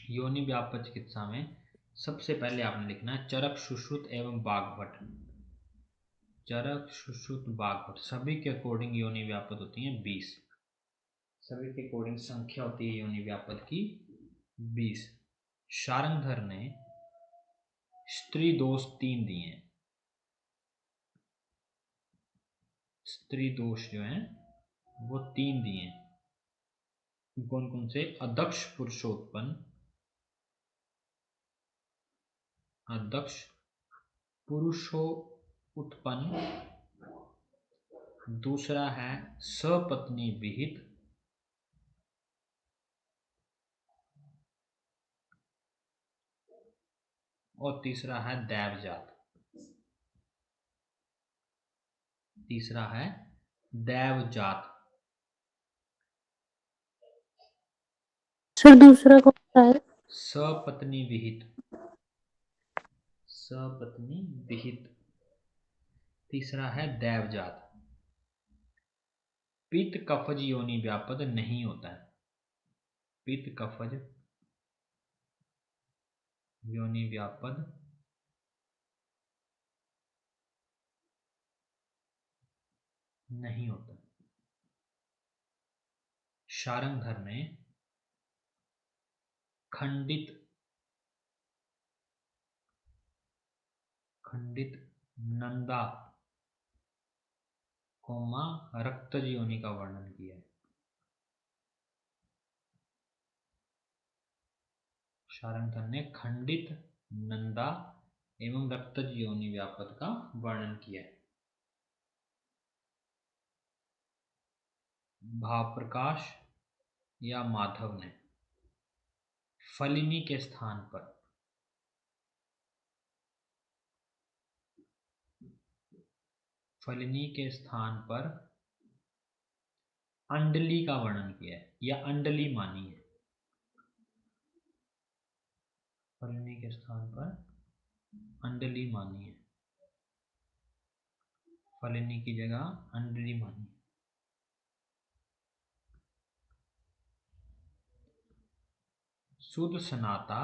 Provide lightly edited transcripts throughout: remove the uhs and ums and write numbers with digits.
योनि व्यापक चिकित्सा में सबसे पहले आपने लिखना है चरक, सुश्रुत एवं बागभट। चरक, सुश्रुत, बागभट सभी के अकॉर्डिंग योनि व्यापक होती हैं 20। सभी के अकॉर्डिंग संख्या होती है योनि व्यापक की 20। शारंगधर ने स्त्री दोष 3 दिए हैं। स्त्री दोष जो हैं वो 3 दिए हैं। कौन कौन से? अदक्ष पुरुषोत्पन्न, अदक्ष पुरुषो उत्पन्न, दूसरा है सपत्नी विहित, और तीसरा है दैवजात। तीसरा है दैवजात। सर दूसरा कौन सा है? सपत्नी विहित, सपत्नी विहित। तीसरा है दैवजात। पित्त कफज योनि व्यापद नहीं होता है। पित्त कफज योनि व्यापद नहीं होता। शारंगधर ने खंडित नंदा कोमा रक्तज योनि का वर्णन किया है। शारंगधर ने खंडित नंदा एवं रक्तज योनि व्यापक का वर्णन किया है। भावप्रकाश या माधव ने फलिनी के स्थान पर अंडली का वर्णन किया है या अंडली मानी है। फलिनी के स्थान पर अंडली मानी है। फलिनी की जगह अंडली मानी है। शुद्ध सनाता,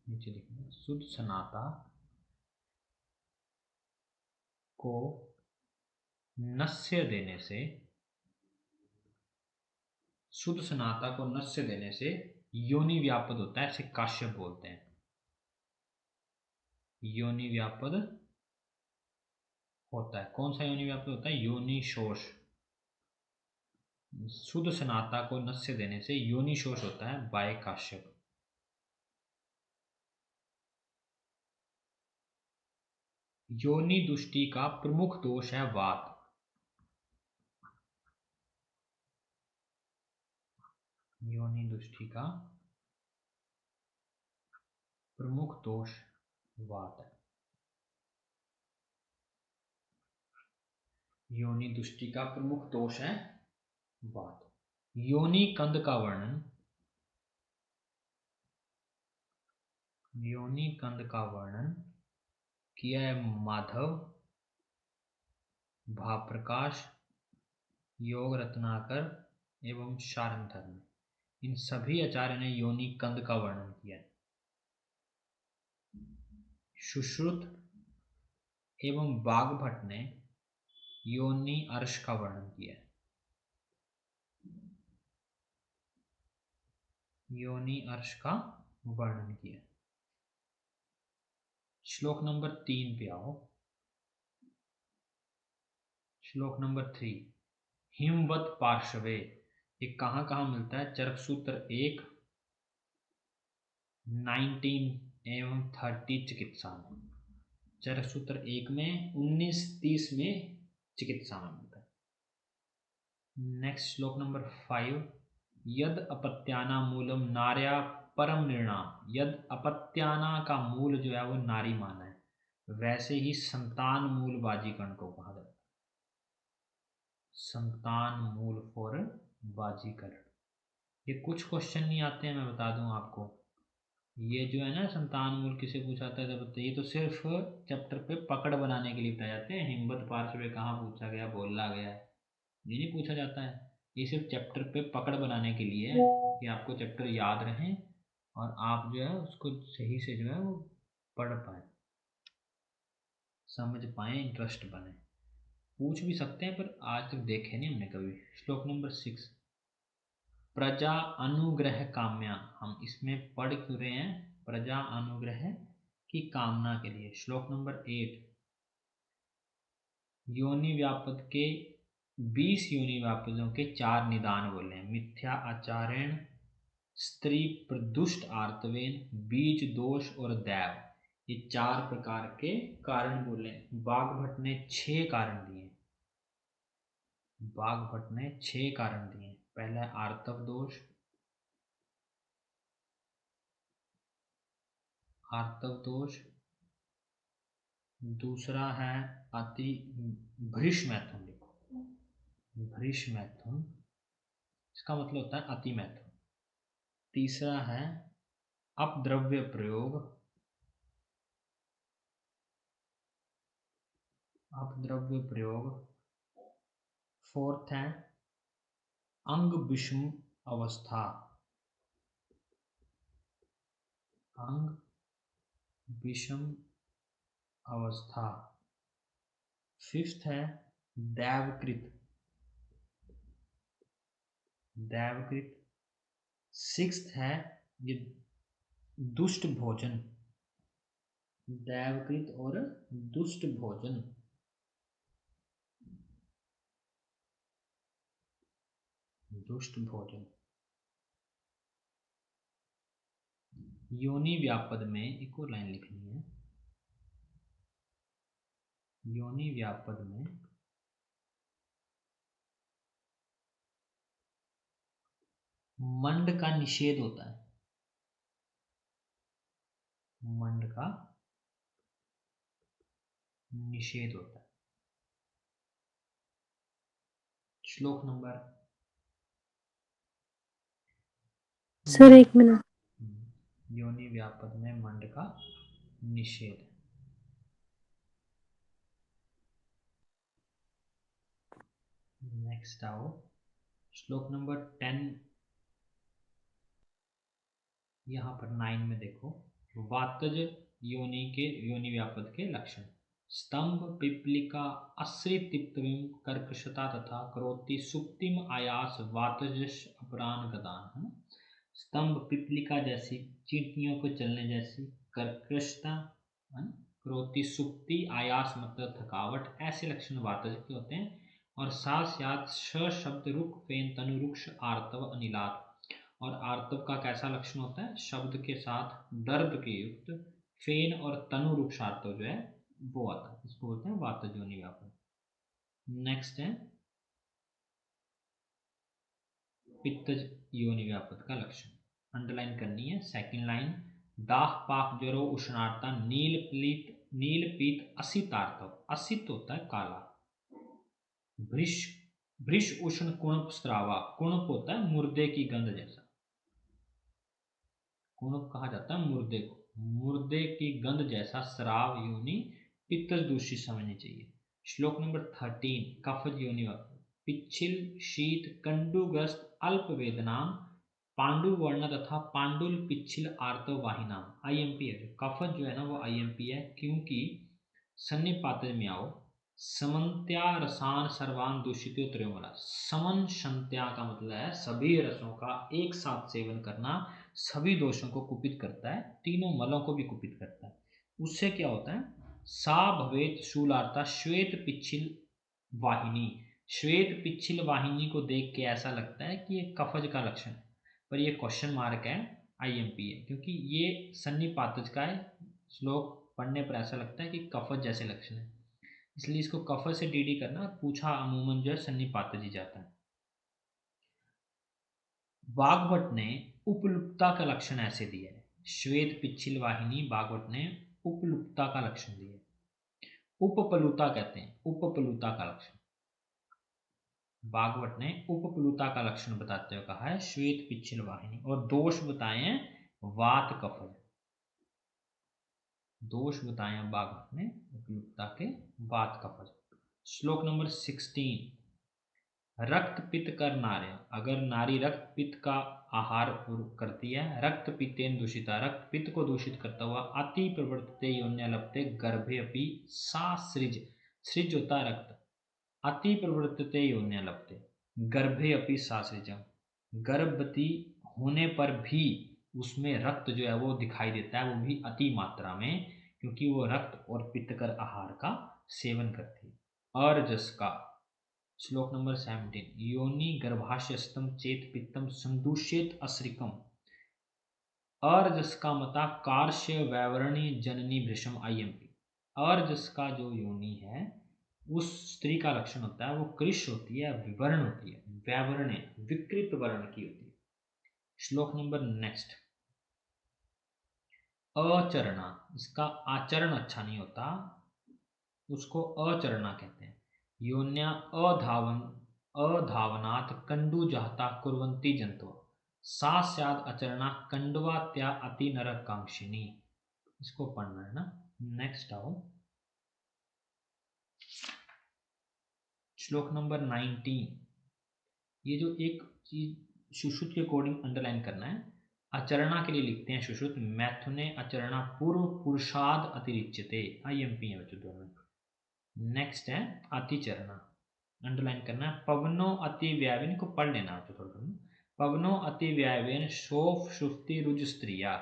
नीचे लिखना, शुद्ध सनाता को नस्य देने से, शुद्ध सनाता को नस्य देने से योनि व्यापद होता है, ऐसे काश्यप बोलते हैं। योनि व्यापद होता है। कौन सा योनि व्यापद होता है? योनि शोष। शुद्ध सनाता को नस्य देने से योनि शोष होता है बाय काश्यप। योनि दुष्टि का प्रमुख दोष है वात। योनि दुष्टि का प्रमुख दोष वात है। योनि दुष्टि का प्रमुख दोष है वात। योनि कंद का वर्णन, योनि कंद का वर्णन किया है माधव, भावप्रकाश, योग रत्नाकर एवं शारंगधर ने। इन सभी आचार्य ने योनि कंद का वर्णन किया है। सुश्रुत एवं बागभट ने योनि अर्श का वर्णन किया है। योनि अर्श का वर्णन किया। श्लोक नंबर 3 पे आओ। श्लोक नंबर 3, हिमवत पार्श्वे, ये कहाँ कहाँ मिलता है? चरक सूत्र 1, 19 एवं 30 चिकित्सा में। चरक सूत्र 1 में, 19-30 में चिकित्सा में मिलता है। नेक्स्ट श्लोक नंबर 5, यद अपत्याना मूलम नार्या परम निर्णाम। यद अपत्याना का मूल जो है वो नारी माना है, वैसे ही संतान मूल बाजीकरण को कहा जाता है। संतान मूल फॉर बाजीकरण। ये कुछ क्वेश्चन नहीं आते हैं, मैं बता दूं आपको। ये जो है ना संतान मूल किसे पूछा जाता है तो ये तो सिर्फ चैप्टर पे पकड़ बनाने के लिए बताए जाते हैं। हिमवत पार्श्व कहाँ पूछा गया, बोला गया है, ये नहीं पूछा जाता है। ये सिर्फ चैप्टर पे पकड़ बनाने के लिए है कि आपको चैप्टर याद रहे और आप जो है उसको सही से जो है वो पढ़ पाए, समझ पाए, इंटरेस्ट बने। पूछ भी सकते हैं पर आज तक देखे नहीं हमने कभी। श्लोक नंबर 6, प्रजा अनुग्रह काम्या। हम इसमें पढ़ क्यों रहे हैं? प्रजा अनुग्रह की कामना के लिए। श्लोक नंबर 8, योनि व्यापद के 20 योनि व्यापदों के 4 निदान बोले हैं। मिथ्या आचारेण, स्त्री प्रदुष्ट आर्तवेन, बीज दोष और दैव, ये 4 प्रकार के कारण बोले। बागभट्ट ने 6 कारण दिए। बागभट्ट ने 6 कारण दिए। पहला है आर्तव दोष, आर्तव दोष। दूसरा है अति भृश मैथुन। देखो भृश मैथुन, इसका मतलब होता है अति मैथुन। तीसरा है अपद्रव्य प्रयोग, अपद्रव्य प्रयोग। फोर्थ है अंग विषम अवस्था, अंग विषम अवस्था। फिफ्थ है दैवकृत, दैवकृत। सिक्स्थ है ये दुष्ट भोजन, दैवकृत और दुष्ट भोजन। दुष्ट भोजन। योनि व्यापद में एक और लाइन लिखनी है। योनि व्यापद में मंड का निषेध होता है। मंड का निषेध होता है। श्लोक नंबर सर 1 मिनट। योनि व्यापद में मंड का निषेध। नेक्स्ट आओ, श्लोक नंबर 10, यहाँ पर 9 में देखो, वातज योनि के, योनि व्यापद के लक्षण। स्तंभ पिपलिका आश्रितित्वं कर्कशता तथा करोति सुप्तिम आयास वातजस अपरान गदान, है ना। स्तंभ पिपलिका जैसी, चींटियों को चलने जैसी, कर्कशता, है ना, करोति सुप्ति, आयास मतलब थकावट, ऐसे लक्षण वातज के होते हैं। और साथ साथ श शब्द रुक फेन तनु रुक्ष आर्तव अनिलात। और आर्तव का कैसा लक्षण होता है? शब्द के साथ दर्द के युक्त फेन और तनु रुक्ष आर्तव जो है वो आता है, इसको बोलते हैं वातज योनि व्यापद। नेक्स्ट है पित्तज योनि व्यापद का लक्षण, अंडरलाइन करनी है। सेकंड लाइन, दाह पाक ज्वरो उष्णार्ता नील पीत असितार्तव। असित होता है काला। भृश, भृश उष्ण कुणप स्त्रावा, कुणप होता है मुर्दे की गंध जैसा। कुणप कहा जाता है मुर्दे को, मुर्दे की गंध जैसा स्राव योनि पित्तज दूषित समझनी चाहिए। श्लोक नंबर 13, कफज योनि व्यापद। पिच्छिल शीत कंडुग्रस्त अल्प वेदना पांडु वर्ण तथा पांडुल पिच्छिल आर्तव वाहिनाम। आईएमपी है, कफज जो है ना वो आईएमपी है, क्योंकि सन्निपात में आओ, समन्त्या रसान सर्वान दूषित त्रयोमला। समन संत्या का मतलब है सभी रसों का एक साथ सेवन करना सभी दोषों को कुपित करता है, तीनों मलों को भी कुपित करता है। उससे क्या होता है? सा भवेत शूलार्ता श्वेत पिच्छिल वाहिनी। श्वेत पिच्छिल वाहिनी को देख के ऐसा लगता है कि ये कफज का लक्षण है, पर ये क्वेश्चन मार्क है, आईएमपी है, क्योंकि ये सन्निपातज का है। श्लोक पढ़ने पर ऐसा लगता है कि कफज जैसे लक्षण है, इसलिए इसको कफज से डीडी करना, पूछा अमूमन जो है सन्निपातज ही जाता है। बागभट्ट ने उपलुप्तता का लक्षण ऐसे दिया है। श्वेत पिच्छिल वाहिनी बागभट्ट ने उपलुप्तता का लक्षण दिया है। उपप्लुता कहते हैं, उपप्लुता का लक्षण बागवट ने उपप्लुता का लक्षण बताते हुए कहा है श्वेत पिच्छिल वाहिनी। और दोष बताए हैं वात कफज, दोष बताए हैं बागवट ने उपलुप्ता के वात कफज। श्लोक नंबर 16, रक्त पित्त कर नार्य, अगर नारी रक्त पित्त का आहार करती है, रक्त पित्तेन दूषिता, रक्त पित्त को दूषित करता हुआ, अति प्रवर्तते योन्या लभते गर्भे अपि सा सृज, सृज होता है रक्त, अति प्रवर्तते योन्या लभते गर्भे अपि सा सृजम, गर्भवती होने पर भी उसमें रक्त जो है वो दिखाई देता है, वो भी अति मात्रा में, क्योंकि वो रक्त और पित्तकर आहार का सेवन करती है। अर्जस का श्लोक नंबर 17, योनि गर्भाशयस्तम चेत पित्तम संदूषित असृकम, अर्जस का मता कार्श्य वैवरणी जननी भृशम आईएमपी, अर्जस का जो योनि है उस स्त्री का लक्षण होता है वो कृश होती है, विवर्ण होती है, वैवरणे विकृत वर्ण की होती है। श्लोक नंबर नेक्स्ट, अचरणा, इसका आचरण अच्छा नहीं होता, उसको अचरणा कहते हैं। योन्या अधावन अधावनात् कंडू जाता कुर्वन्ति जंतु, सा स्याद अचरणा कंडवा त्या अति नरकांक्षिणी, इसको पढ़ना है ना। नेक्स्ट आओ, श्लोक नंबर 19, ये जो एक चीज सुश्रुत के अकॉर्डिंग अंडरलाइन करना है, अचरणा के लिए लिखते हैं सुश्रुत, मैथुने अचरणा पूर्व पुरुषाद अतिरिच्यते, आईएमपी है बच्चों दोनों। नेक्स्ट है अतिचरणा, अंडरलाइन करना है, पवनो अति व्यावेन को पढ़ लेना तो थोड़ा, पवनो अति व्यावेन शोफ सुफ्ति रुज स्त्रिया,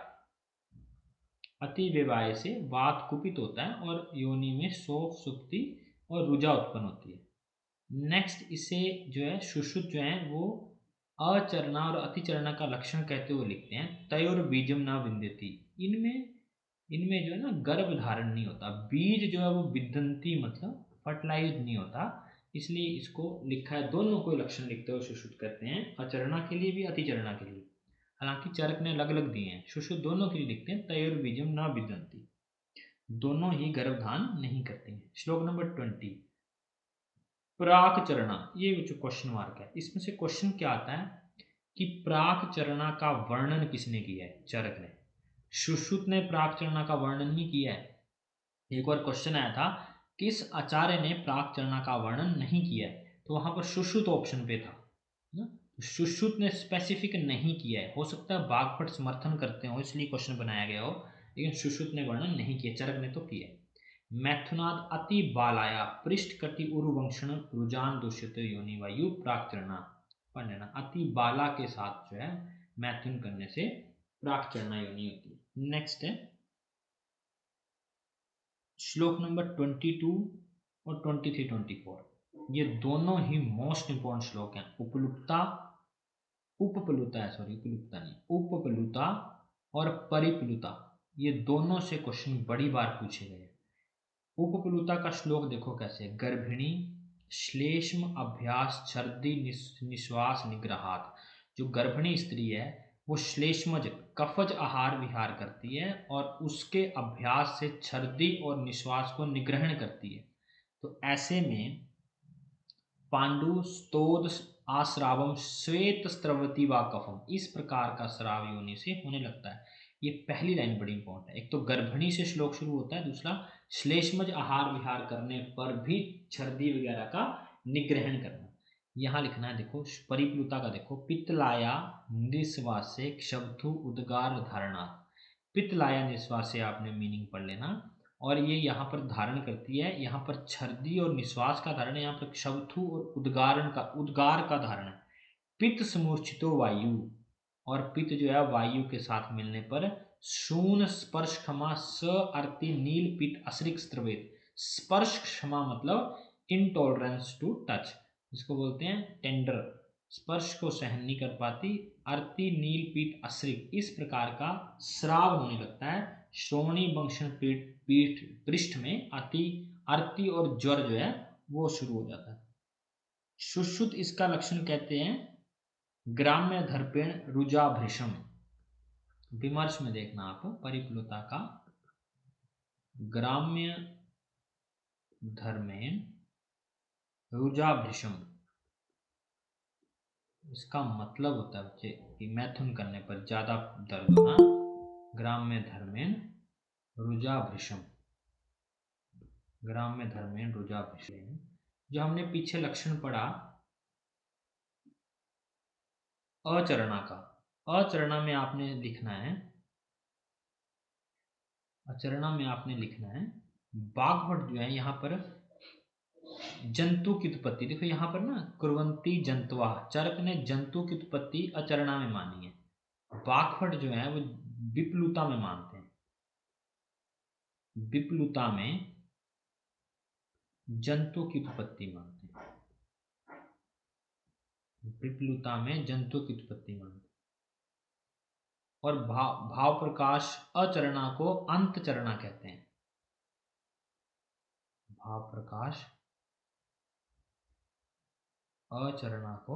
अति व्यवाय से वात कुपित होता है और योनि में शोफ सुप्ति और रुजा उत्पन्न होती है। नेक्स्ट इसे जो है सुश्रुत जो है वो अचरणा और अतिचरणा का लक्षण कहते हुए लिखते हैं, तयोर बीजम न विंदती, इनमें इनमें जो है ना गर्भ धारण नहीं होता, बीज जो है वो विदंती मतलब फर्टिलाइज नहीं होता, इसलिए इसको लिखा है, दोनों को लक्षण लिखते हुए सुश्रुत कहते हैं, अचरणा के लिए भी अतिचरणा के लिए, हालांकि चरक ने अलग अलग दिए हैं, सुश्रुत दोनों के लिए लिखते हैं, तयोर बीजम न विदंती, दोनों ही गर्भधान नहीं करते हैं। श्लोक नंबर 20, प्राक चरणा, ये जो क्वेश्चन मार्क है, इसमें से क्वेश्चन क्या आता है कि प्राक चरणा का वर्णन किसने किया है, चरक ने, सुश्रुत ने प्राक चरणा का वर्णन नहीं किया है। एक बार क्वेश्चन आया था किस आचार्य ने प्राक चरणा का वर्णन नहीं किया है, तो वहां पर सुश्रुत ऑप्शन पे था ना, सुश्रुत ने स्पेसिफिक नहीं किया है, हो सकता है बागभट्ट समर्थन करते हो इसलिए क्वेश्चन बनाया गया हो, लेकिन सुश्रुत ने वर्णन नहीं किया, चरक ने तो किया। मैथुनाद अति बालाया पृष्ठ कटि उरुवंक्षण रुजान दूषित योनि वायु प्राकचरणा, पढ़ना, अति बाला के साथ जो है मैथुन करने से प्राकचरणा योनि होती है। नेक्स्ट है श्लोक नंबर 22 और 23 24, ये दोनों ही मोस्ट इंपॉर्टेंट श्लोक हैं, उपलुप्ता उपप्लुता है, सॉरी उपलुप्ता नहीं, उपप्लुता और परिप्लुता, ये दोनों से क्वेश्चन बड़ी बार पूछे गए। उपप्लुता का श्लोक देखो कैसे, गर्भिणी श्लेष्म अभ्यास छर्दी निश्वास निग्रहात, जो गर्भिणी स्त्री है वो श्लेष्मज कफज आहार विहार करती है और उसके अभ्यास से छर्दी और निश्वास को निग्रहण करती है, तो ऐसे में पांडु स्तोद आश्रावम श्वेत स्त्रवती व कफम, इस प्रकार का श्राव योनि से होने लगता है। ये पहली लाइन बड़ी इंपॉर्टेंट है, एक तो गर्भिणी से श्लोक शुरू होता है, दूसरा श्लेष्मज आहार विहार करने पर भी छर्दी वगैरह का निग्रहण करना। यहाँ लिखना है देखो परिप्लुता का, देखो पित्तलाया निश्वासे क्षब्धु उद्गार धारणा, पित्तलाया निश्वासे आपने मीनिंग पढ़ लेना, और ये यहाँ पर धारण करती है, यहाँ पर छर्दी और निश्वास का धारण है, यहाँ पर क्षवथु और उद्गार का धारण है। पित्त समूर्छितो वायु, और पित्त जो है वायु के साथ मिलने पर शून स्पर्श क्षमा स अर्ति नील पित्त अश्रिक स्त्रवेत, स्पर्श क्षमा मतलब इनटॉलरेंस टू टच, इसको बोलते हैं टेंडर, स्पर्श को सहन नहीं कर पाती, अर्ति नील पीठ अश्रिक, इस प्रकार का श्राव होने लगता है, श्रोणी वंक्षण पीठ पृष्ठ में अति अर्ति और ज्वर जो है वो शुरू हो जाता है। सुश्रुत इसका लक्षण कहते हैं ग्राम्य धर्पेण रुजा भृशम, विमर्श में देखना आप परिप्लुता का, ग्राम्य धर्मेण रुजा भृशम, इसका मतलब होता है बच्चे कि मैथुन करने पर ज्यादा दर्द होना, ग्राम्य धर्मेण रुजा भृशम, ग्राम्य धर्मेण रुजा भृशम, जो हमने पीछे लक्षण पढ़ा अचरणा का, अचरणा में आपने लिखना है, अचरणा में आपने लिखना है बाघवट जो है यहाँ पर जंतु की उत्पत्ति, देखो यहाँ पर ना कुर्वंती जंतवा, चरक ने जंतु की उत्पत्ति अचरणा में मानी है, बाघवट जो है वो विप्लुता में मानते हैं, विप्लुता में जंतु की उत्पत्ति मानते हैं, विप्लुता में जंतु की उत्पत्ति मानते हैं। और भाव प्रकाश अचरणा को अंतचरणा कहते हैं, भाव प्रकाश अचरणा को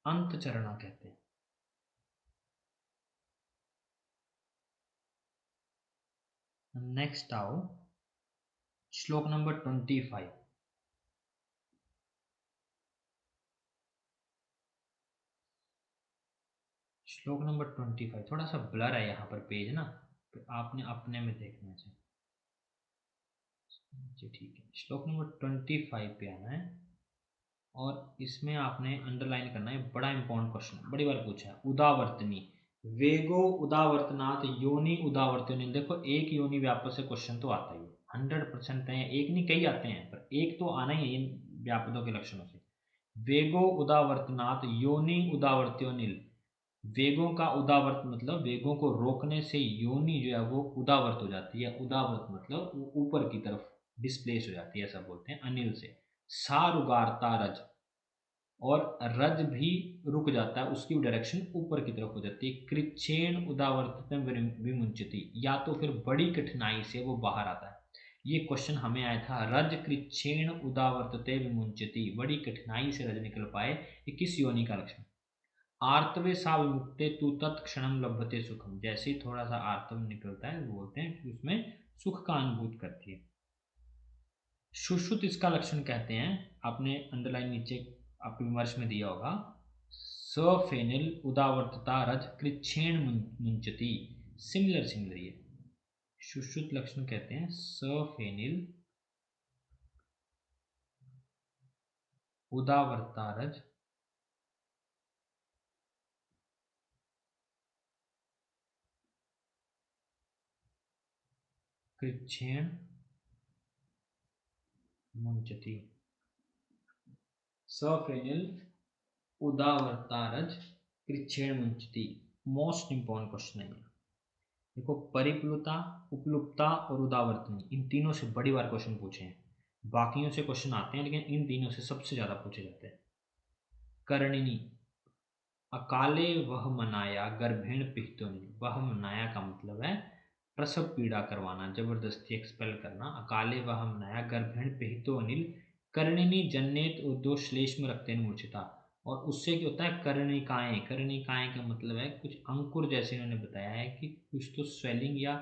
अंतचरणा कहते हैं। नेक्स्ट आओ श्लोक नंबर 25। श्लोक नंबर 25 थोड़ा सा ब्लर है यहाँ पर पेज ना, तो आपने अपने में देखना चाहिए जी, ठीक है। श्लोक नंबर 25 पे आना है और इसमें आपने अंडरलाइन करना है, बड़ा इंपॉर्टेंट क्वेश्चन, बड़ी बार पूछा है। उदावर्तनी वेगो उदावर्तनात् योनि उदावर्तनी, देखो एक योनि व्यापक से क्वेश्चन तो आता ही है, 100% है, एक नहीं कई आते हैं पर एक तो आना ही है इन व्यापकों के लक्षणों से। वेगो उदावर्तनात् योनि उदावर्त्योनिल, वेगों का उदावर्त मतलब वेगों को रोकने से योनि जो है वो उदावर्त हो जाती है, उदावर्त मतलब ऊपर की तरफ डिस्प्लेस हो जाती है, ऐसा बोलते हैं अनिल से। सारुगारता रज, और रज भी रुक जाता है, उसकी डायरेक्शन ऊपर की तरफ हो जाती है। कृच्छेण उदावर्तते विमुंचति, या तो फिर बड़ी कठिनाई से वो बाहर आता है। ये क्वेश्चन हमें आया था, रज कृच्छेण उदावर्तते विमुंचति, बड़ी कठिनाई से रज निकल पाए, ये किस योनि का लक्षण। आर्तवे सा विमुक्ते तु तत्क्षणम लभते सुखम, जैसे ही थोड़ा सा आर्तव निकलता है वो बोलते हैं कि उसमें सुख का अनुभूत करती है। सुश्रुत इसका लक्षण कहते हैं, आपने अंडरलाइन नीचे आपके विमर्श में दिया होगा, सफेनिल उदावर्तता रज कृच्छेण मुंचती, सिमिलर सिमिलर ये सुश्रुत लक्षण कहते हैं, सफेनिल उदावर्ता रज कृच्छेण मुंचती, सफेनिल उदावर्तारज कृच्छेण मुंचती। मोस्ट इंपॉर्टेंट क्वेश्चन है ये, देखो परिप्लुता, उपलुप्ता और उदावर्तनी, इन तीनों से बड़ी बार क्वेश्चन पूछे हैं, बाकियों से क्वेश्चन आते हैं लेकिन इन तीनों से सबसे ज्यादा पूछे जाते हैं। कर्णिनी अकाले वह मनाया गर्भेण पिहितोनि, वह मनाया का मतलब है प्रसव पीड़ा करवाना, जबरदस्ती एक्सपेल करना। अकाले वह मनाया गर्भेण पिहितो अनिल, कर्णिनी जन्नेत उर्दो श्लेष्म रक्तेन मूर्छिता, और उससे क्या होता है कर्णिकाएं, कर्णिकाएं का मतलब है कुछ अंकुर, जैसे इन्होंने बताया है कि कुछ तो स्वेलिंग या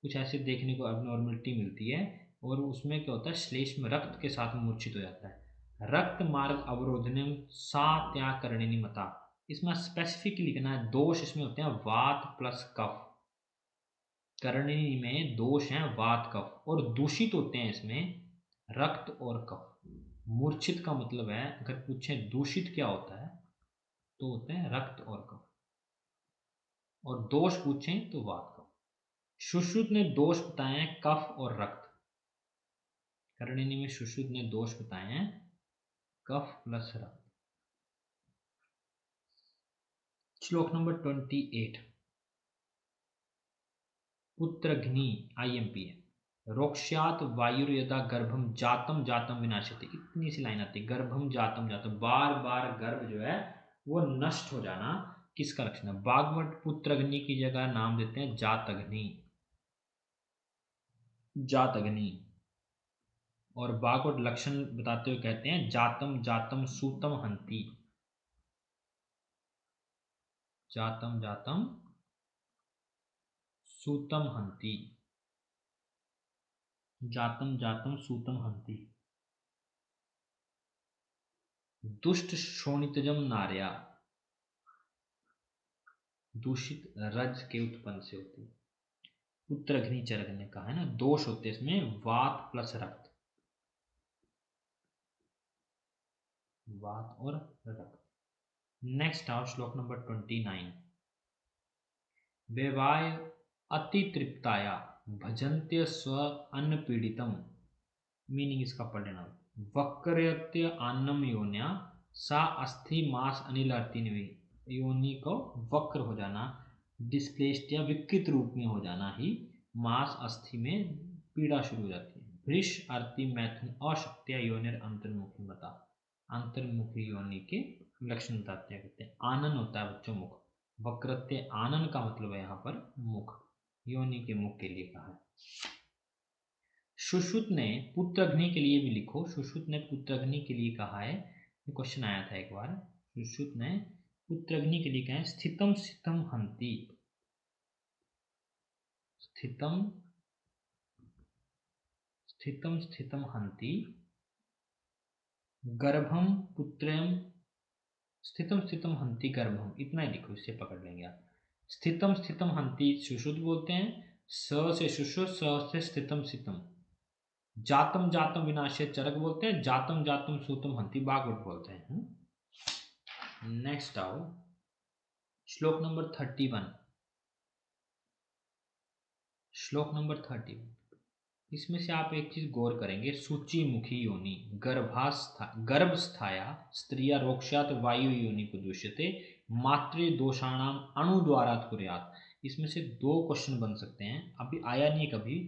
कुछ ऐसे देखने को अबनॉर्मलिटी मिलती है, और उसमें क्या होता है श्लेष्म रक्त के साथ मूर्छित हो जाता है। रक्त मार्ग अवरोधनम सा त्या कर्णिनी मता, इसमें स्पेसिफिक लिखना है, दोष इसमें होते हैं वात प्लस कफ, कर्णिनी में दोष हैं वात कफ, और दूषित होते हैं इसमें रक्त और कफ। मूर्छित का मतलब है, अगर पूछे दूषित क्या होता है तो होते हैं रक्त और कफ, और दोष पूछें तो वात कफ। सुश्रुत ने दोष बताए हैं कफ और रक्त, कर्णिनी में सुश्रुत ने दोष बताए हैं कफ प्लस रक्त। श्लोक नंबर 28, पुत्रघ्नि IMP है, रोक्ष्यात वायुर्यदा गर्भम जातम जातम विनाशति, इतनी सी लाइन आती है, गर्भम जातम जातम, बार बार गर्भ जो है वो नष्ट हो जाना, किसका लक्षण है। बागवट पुत्रग्नि की जगह नाम देते हैं जातग्नि, जातग्नि, और बागवट लक्षण बताते हुए कहते हैं जातम जातम सूतम हंति, जातम जातम सूतम हंति, जातम जातम सूतम हंति। दुष्ट शोणितजम नार्या, दूषित रज के उत्पन्न से होती है। पुत्रघ्नि चरक ने कहा है ना, दोष होते हैं इसमें वात प्लस रक्त, वात और रक्त। नेक्स्ट आओ श्लोक नंबर 29। वेवाय अतितृप्ताया भजन्त्य स्व अन्न पीड़ितम। मीनिंग इसका पढ़ लेना। वक्रयत्य अन्नम योन्या सा अस्थि मास अनिल अर्तिनवी। योनि को वक्र हो जाना, डिस्प्लेस्ड या विकृत रूप में हो जाना ही मास अस्थि में पीड़ा शुरू हो जाती है। वृष अर्ति मैथुन अशक्तिया योनिर अंतर्मुखी मता। अंतर्मुखी योनि के लक्षण बताते हैं। कहते हैं आनन होता है बच्चों मुख, वक्रत्य आनन का मतलब है यहाँ पर मुख, योनि के मुख के लिए कहा है। सुश्रुत ने पुत्रग्नि के लिए भी लिखो। सुश्रुत ने पुत्रग्नि के लिए कहा है, ये क्वेश्चन आया था एक बार। सुश्रुत ने पुत्रग्नि के लिए कहा है स्थितम स्थितम हंति। स्थितम स्थितम स्थितम हंति गर्भम पुत्रम। स्थितम स्थितम हंति गर्भम, इतना ही लिखो, इससे पकड़ लेंगे आप। स्थितम स्थितम हंति सुश्रुत बोलते हैं, स से सुश्रुत, स से स्थितम स्थितम। जातम जातम विनाश्य चरक बोलते हैं, जातम जातम सूतम हंति बागवट बोलते हैं। नेक्स्ट आओ श्लोक नंबर 31। श्लोक नंबर 31, इसमें से आप एक चीज गौर करेंगे। सूचीमुखी योनि गर्भस्थाया स्त्रिया रोक्षात वायु योनि को दूष्यते मातृ दोषाणाम अणुद्वारात कुर्यात। इसमें से दो क्वेश्चन बन सकते हैं, अभी आया नहीं कभी।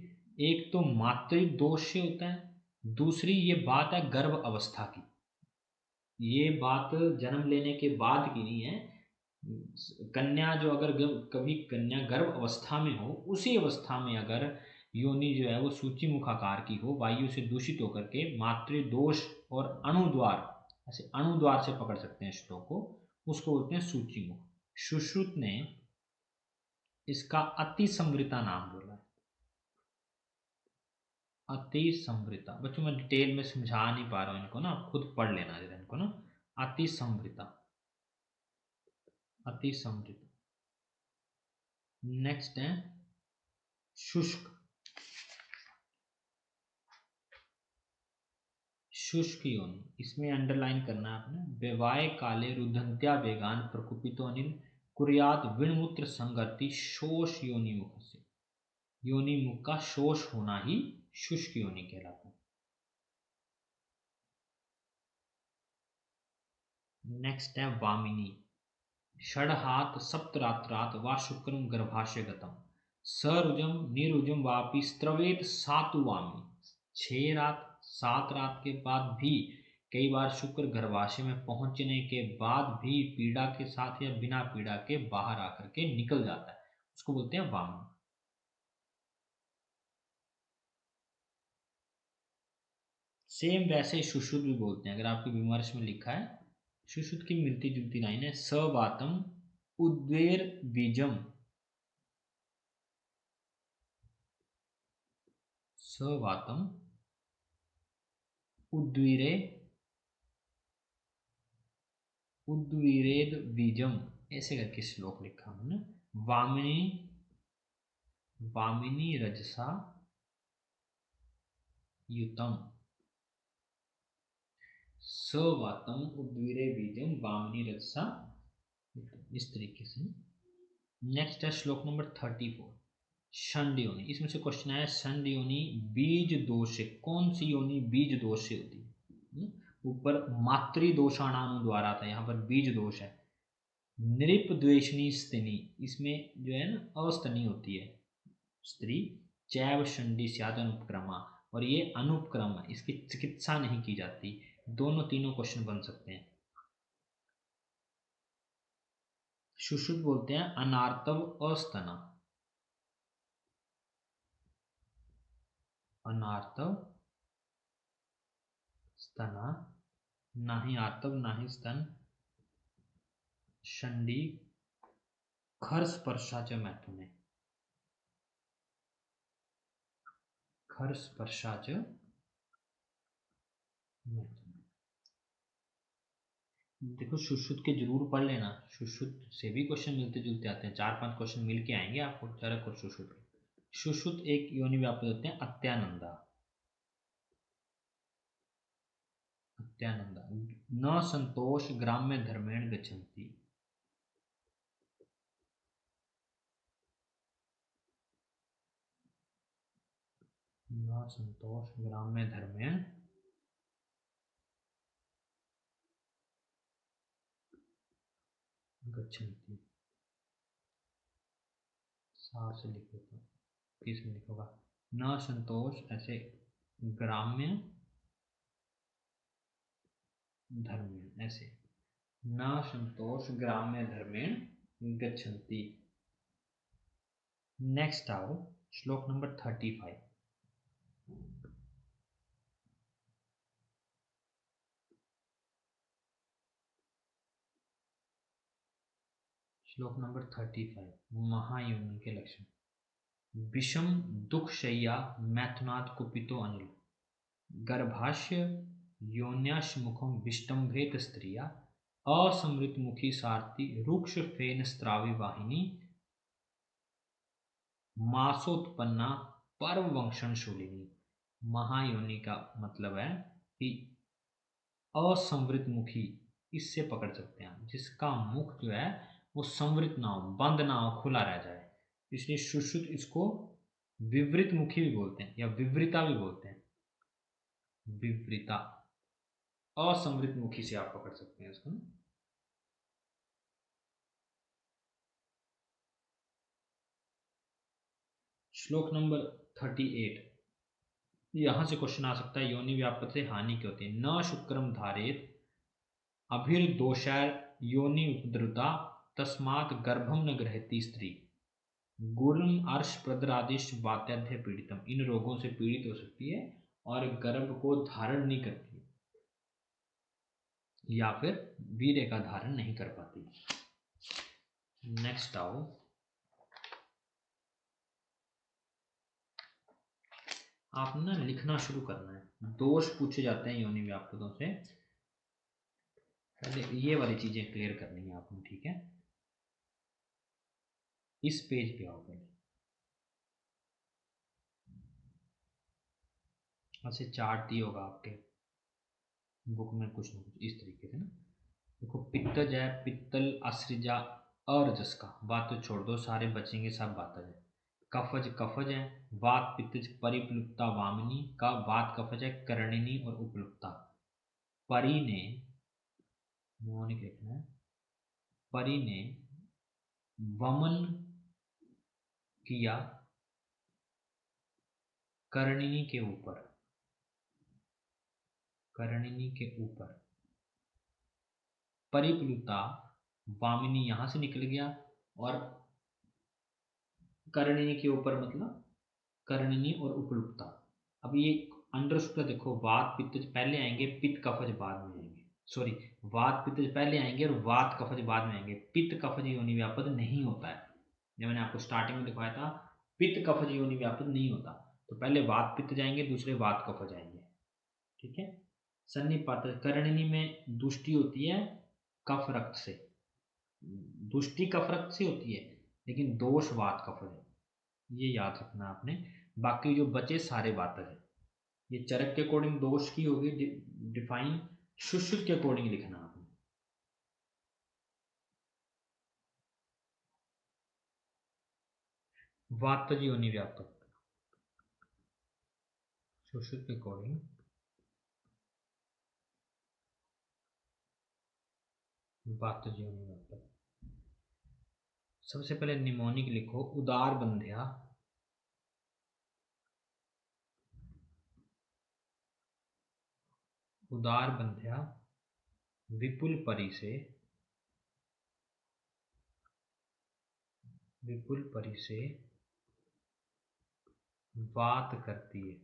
एक तो मातृ दोष से होता है, दूसरी ये बात है गर्भ अवस्था की। ये बात जन्म लेने के बाद की नहीं है। कन्या जो अगर कभी कन्या गर्भ अवस्था में हो, उसी अवस्था में अगर योनि जो है वो सूचीमुख आकार की हो, वायु से दूषित होकर के मातृ दोष और अणुद्वार, ऐसे अणुद्वार से पकड़ सकते हैं श्लोक को, उसको बोलते हैं सूचीमुख। सुश्रुत ने इसका अति संवृता नाम बोला है। अति संवृता बच्चों मैं डिटेल में समझा नहीं पा रहा हूं इनको ना, खुद पढ़ लेना जरा इनको ना। अति संवृता, अति संवृता। नेक्स्ट है शुष्क। शुष्क योनि, इसमें अंडरलाइन करना है आपने। वेवाय काले रुदंत्या वेगान प्रकुपितो अनिल कुर्यात विणमूत्र संगति शोष योनि मुख से। योनि मुख का शोष होना ही शुष्क योनि कहलाता है। नेक्स्ट है वामिनी। षडहात सप्तरात्रात वा शुक्रम गर्भाशय गतम सरुजम निरुजम वापि स्त्रवेत सातु वामी। 6 रात 7 रात के बाद भी, कई बार शुक्र गर्भाशय में पहुंचने के बाद भी पीड़ा के साथ या बिना पीड़ा के बाहर आकर के निकल जाता है, उसको बोलते हैं वामी। सेम वैसे ही सुश्रुत भी बोलते हैं। अगर आपके विमर्श में लिखा है, सुश्रुत की मिलती जुलती लाइन है। सवातम उद्वेर बीजम, सवातम उद्वीरे उद्वीरेद बीजम, ऐसे करके श्लोक लिखा हमने। वामिनी वामिनी रजसा युतम सवातम उद्वीरे बीजम वामिनी रजसा, इस तरीके से। नेक्स्ट है श्लोक नंबर 34। षंड योनि, इसमें से क्वेश्चन आया षंड योनि बीज दोष से, कौन सी योनि बीज दोष से होती है? ऊपर मातृ दोषाणानु द्वारा था, यहाँ पर बीज दोष है। नृप द्वेषणी स्तनी, इसमें जो है ना अस्तनी होती है स्त्री। चैव षंडी स्याद अनुपक्रमा, और ये अनुपक्रम है, इसकी चिकित्सा नहीं की जाती। दोनों तीनों क्वेश्चन बन सकते हैं। सुश्रुत बोलते हैं अनार्तव अस्तना, अनार्तव स्तना, ना ही आर्तव ना ही स्तन। षंडी खर स्पर्शाच मैथुने, खर स्पर्शाच मैथुने। देखो सुश्रुत के जरूर पढ़ लेना, सुश्रुत से भी क्वेश्चन मिलते जुलते आते हैं। 4-5 क्वेश्चन मिल के आएंगे आपको चरक और सुश्रुत के। सुश्रुत एक योनि व्यापक होते हैं अत्यानंदा, अत्यानंदा न संतोष ग्राम्य धर्मेण गच्छन्ति। न संतोष ग्राम्य धर्मेण गच्छन्ति। साफ से लिखो तो किस में लिखोगा? न संतोष ऐसे ग्राम्य धर्मेण, ऐसे न संतोष ग्राम्य धर्मेण गच्छन्ति। नेक्स्ट आओ श्लोक नंबर 35। श्लोक नंबर 35, महायोनि के लक्षण। विषम दुःखशय्या मैथुनात् कुपितो अनिल, गर्भास्य योन्याश मुखम विष्टम्भेत स्त्रिया, असमृतमुखी सारथी रुक्ष फेन स्त्रावी वाहिनी, मासोत्पन्ना पर्ववंशन शूलिनी। महायोनि का मतलब है कि असंवृत मुखी, इससे पकड़ सकते हैं, जिसका मुख जो है वो संवृत ना हो, बंद ना हो, खुला रह जाए, इसलिए सुश्रुत इसको विवृत मुखी भी बोलते हैं या विवृता भी बोलते हैं। विवृता, असंवृत मुखी से आप पकड़ सकते हैं इसको। श्लोक नंबर 38, यहां से क्वेश्चन आ सकता है योनि व्यापक से हानि क्या होती है। न शुक्रम धारेत अभिर्दोषैर योनि उपद्रुता, तस्मात् गर्भम न ग्रहती स्त्री, गुरुम अर्श प्रदरादिश वात्याध्य पीड़ितम। इन रोगों से पीड़ित हो सकती है और गर्भ को धारण नहीं करती या फिर वीर्य का धारण नहीं कर पाती। नेक्स्ट आओ, आप ना लिखना शुरू करना है। दोष पूछे जाते हैं योनि व्यापकों से, पहले ये वाली चीजें क्लियर करनी है आपने, ठीक है। इस पेज पे आओ पहले, ऐसे चार्ट दिए होगा आपके बुक में कुछ ना कुछ इस तरीके से ना। देखो पित्तज है, पित्तल असृजा अरजस का, बात तो छोड़ दो, सारे बचेंगे सब बातज है। कफज कफज है, वात पित्तज परिप्लुप्ता वामिनी का, वात कफज है कर्णिनी और उपलुप्ता। परी ने, मोनिक लिखना है, परी ने वमन किया कर्णिनी के ऊपर, कर्णिनी के ऊपर। परिप्लुता वामिनी यहां से निकल गया और कर्णिनी के ऊपर मतलब कर्णिनी और उपलुप्ता। अब ये अंडरस्टूड, देखो वात पित्तज पहले आएंगे, पित्त कफज बाद में आएंगे, सॉरी वात पित्तज पहले आएंगे और वात कफज बाद में आएंगे। पित्त कफज योनि व्यापद नहीं होता है, जब मैंने आपको स्टार्टिंग में दिखाया था पित्त कफज योनि व्यापद नहीं होता, तो पहले वात पित्त जाएंगे, दूसरे वात कफज आएंगे, ठीक है। सन्निपात, कर्णिनी में दुष्टि होती है कफ रक्त से, दुष्टि कफ रक्त से होती है, लेकिन दोष वात कफज है, ये याद रखना आपने। बाकी जो बचे सारे बातक है। ये चरक के अकॉर्डिंग दोष की होगी डिफाइन, सुश्रुत के अकॉर्डिंग लिखना आपने। वातज योनि व्यापक, सुश्रुत के अकॉर्डिंग वातज योनि व्यापक। सबसे पहले निमोनिक लिखो, उदार बंध्या, उदार बंध्या विपुल परि से, विपुल परि से बात करती है,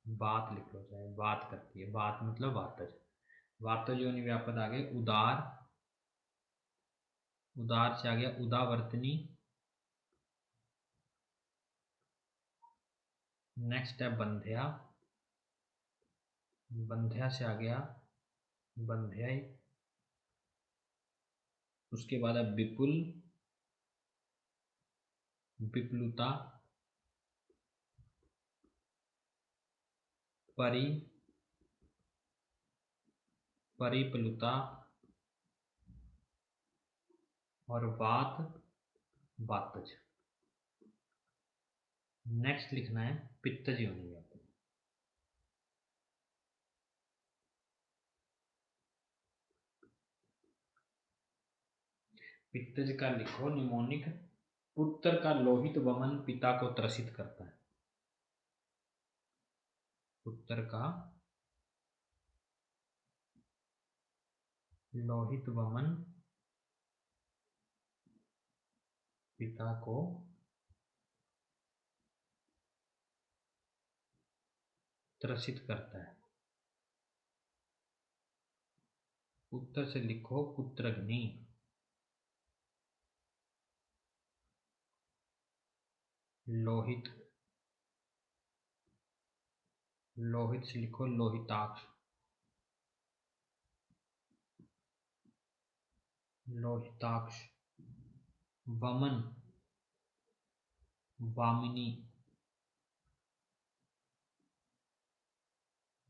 बात लिख लो चाहे बात करती है, बात मतलब वातज। वातज योनि व्यापक आ गए उदार, उदार से आ गया उदावर्तनी, नेक्स्ट है बंध्या, बंध्या से आ गया बंध्या, उसके बाद है विपुल, विपुलता, परि, परिप्लुता और वात वातज। नेक्स्ट लिखना है पित्तज योनि व्यापक। पित्तज का लिखो निमोनिक। पुत्र का लोहित वमन पिता को त्रसित करता है। पुत्र का लोहित वमन पिता को त्रसित करता है। पुत्र से लिखो पुत्रग्नि। लोहित, लोहित से लिखो लोहिताक्ष। लोहिताक्ष। वमन वामिनी।